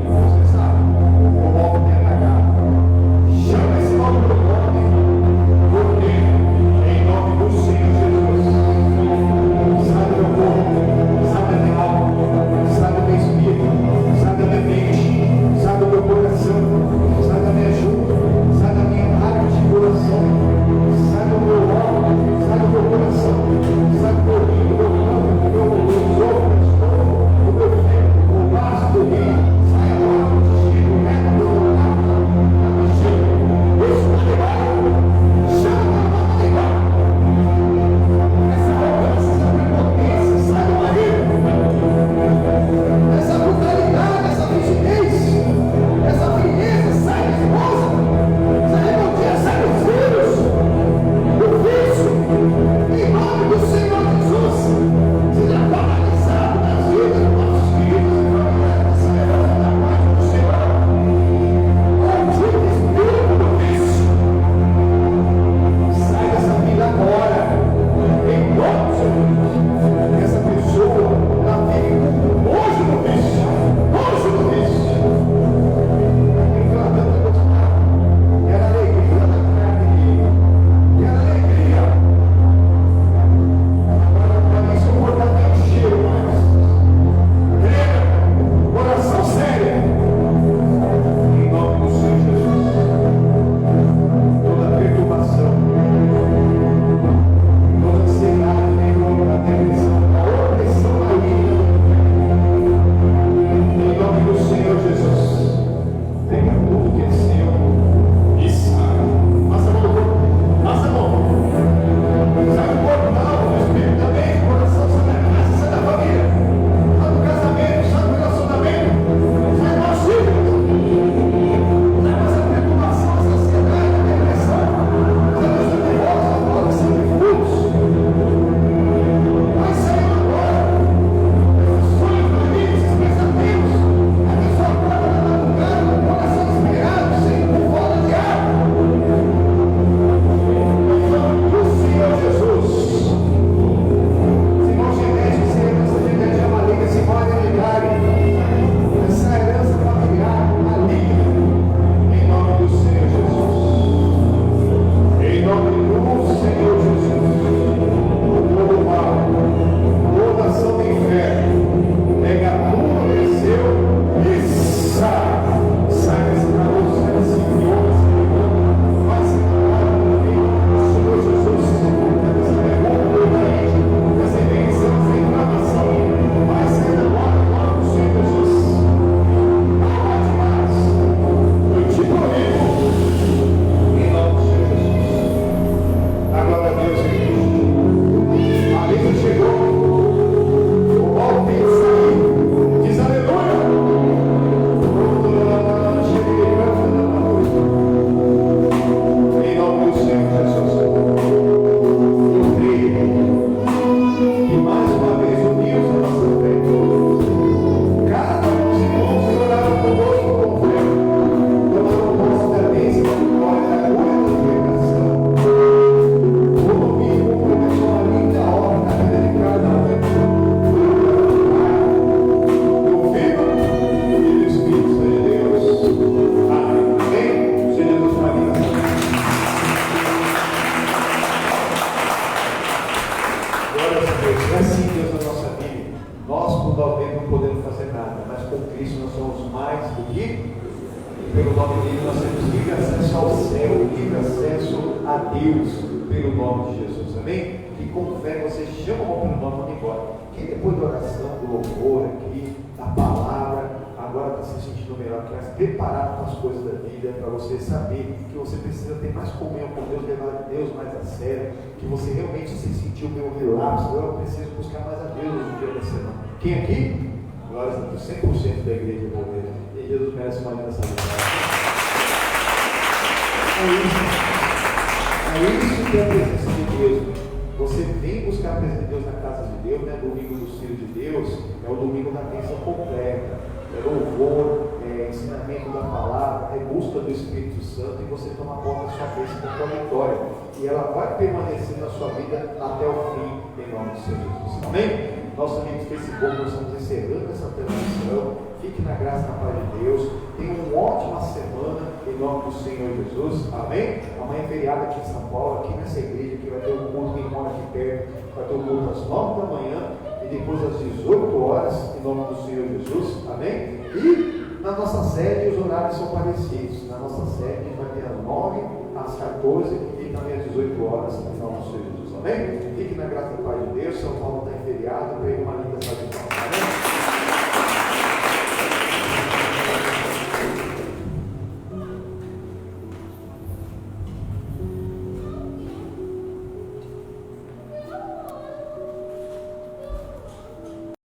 Você sabe qual tem atacado. Chama esse nome do nome. Porque em nome do Senhor Jesus. Sabe meu corpo, sabe a minha alma, sabe o meu espírito, sabe a minha mente, sabe o meu coração, sabe a minha junta, sabe a minha articulação, sabe o meu órgão, sabe o meu coração, sabe o meu rim, o meu corpo, o meu esôfago, o meu fêmur, o vaso do rim, sai agora do intestino, reto do meu lado, a bexiga. Isso está ligado? Chama a ligado. Essa arrogância, essa prepotência, sai do marido. Essa brutalidade, essa rigidez, essa frieza, sai da esposa, essa rebeldia, sai dos filhos, do vício, em nome do Senhor Jesus, seja paralisado nas vidas dos nossos filhos e familiares, essa herança da parte do Senhor, maldito espírito do vício, sai dessa vida agora, em nome do Senhor Jesus, essa pessoa, ela vive com nojo do vício, nojo do vício. Era alegria da carne, era alegria. Agora para mim seu comportamento cheio mais. Crê, coração sério. Em nome do Senhor Jesus. Toda perturbação, toda ansiedade, nervosa, a depressão, a opressão maligna. Em nome do Senhor Jesus. Pega tudo que é seu e sai. Passa a mão no corpo. Passa a mão. Sai do corpo, não. Do espírito também. Do coração, sai da casa, sai da família. Sai do casamento, sai do relacionamento. Sai do auxílio. Sai com essa perturbação, essa ansiedade, a depressão. Sai dessa nervosa, a bola, esse fluxo. Vai sair agora. Esses sonhos malignos, esses pensamentos. Aqui sua porta da madrugada, com o coração desesperado, sem fora de ar. Em nome do Senhor Jesus. Senhor genético, essa herança genética maligna, se pode ligar. Essa herança familiar maligna. Em nome do Senhor Jesus. Em nome do Senhor Jesus. Todo mal, toda ação do inferno, pega tudo que é seu e sai. Sai desse calor, sai desse frio, vai se trabalhar também. O Senhor Jesus, essa derrota, essa invenção, essa inflamação, vai sair agora, em nome do Senhor Jesus. Não pode mais. Eu te prometo, em nome do Senhor Jesus. Agora, Deus, a lista chegou. O mal tem que sair. Diz aleluia. Em nome do Senhor Jesus. Eu creio que mais uma vez unidos a nossa fé. Cada um dos irmãos que oraram conosco com fé. Tomaram posse da bênção, da glória, da cura e da libertação. O domingo começou uma linda obra na vida de cada um. Do Filho e do Espírito Santo de Deus. Amém. Seja Deus para mim. Glória a Deus. Não é assim Deus na nossa vida. Nós, por talvez, não podemos fazer nada, mas com Cristo nós somos mais do que. Pelo nome dele, nós temos livre acesso ao céu, livre acesso a Deus, pelo nome de Jesus. Amém? Que com fé você chama o pelo nome e embora. Quem depois da oração, do louvor aqui, da palavra, agora está se sentindo numeral, que é preparado para as coisas da vida, para você saber que você precisa ter mais comunhão com Deus, levar Deus mais a sério, que você realmente se sentiu meio relapso, eu preciso buscar mais a Deus no dia da semana. Quem aqui? Glória a Deus, 100% da igreja envolvida. E Jesus merece uma linda salvação. É isso que é a presença de Deus. Você vem buscar a presença de Deus na casa de Deus, né? Domingo dos Filhos de Deus, é o domingo da bênção completa, é louvor, é ensinamento da palavra, é busca do Espírito Santo, e você toma conta da sua bênção da sua vitória, e ela vai permanecer na sua vida até o fim, em nome do Senhor Jesus. Amém? Nosso amigo do Facebook, nós estamos encerrando essa transmissão. Fique na graça e na paz de Deus. Tenha uma ótima semana em nome do Senhor Jesus. Amém? Amanhã é feriado aqui em São Paulo, aqui nessa igreja, que vai ter um culto, quem mora aqui perto, vai ter um culto às 9 da manhã e depois às 18 horas, em nome do Senhor Jesus. Amém? E na nossa sede os horários são parecidos. Na nossa sede vai ter às 9, às 14 e também às 18 horas, em nome do Senhor Jesus. Amém? Fique na graça e paz de Deus. São Paulo está em feriado, pegue uma linda salvação. Amém?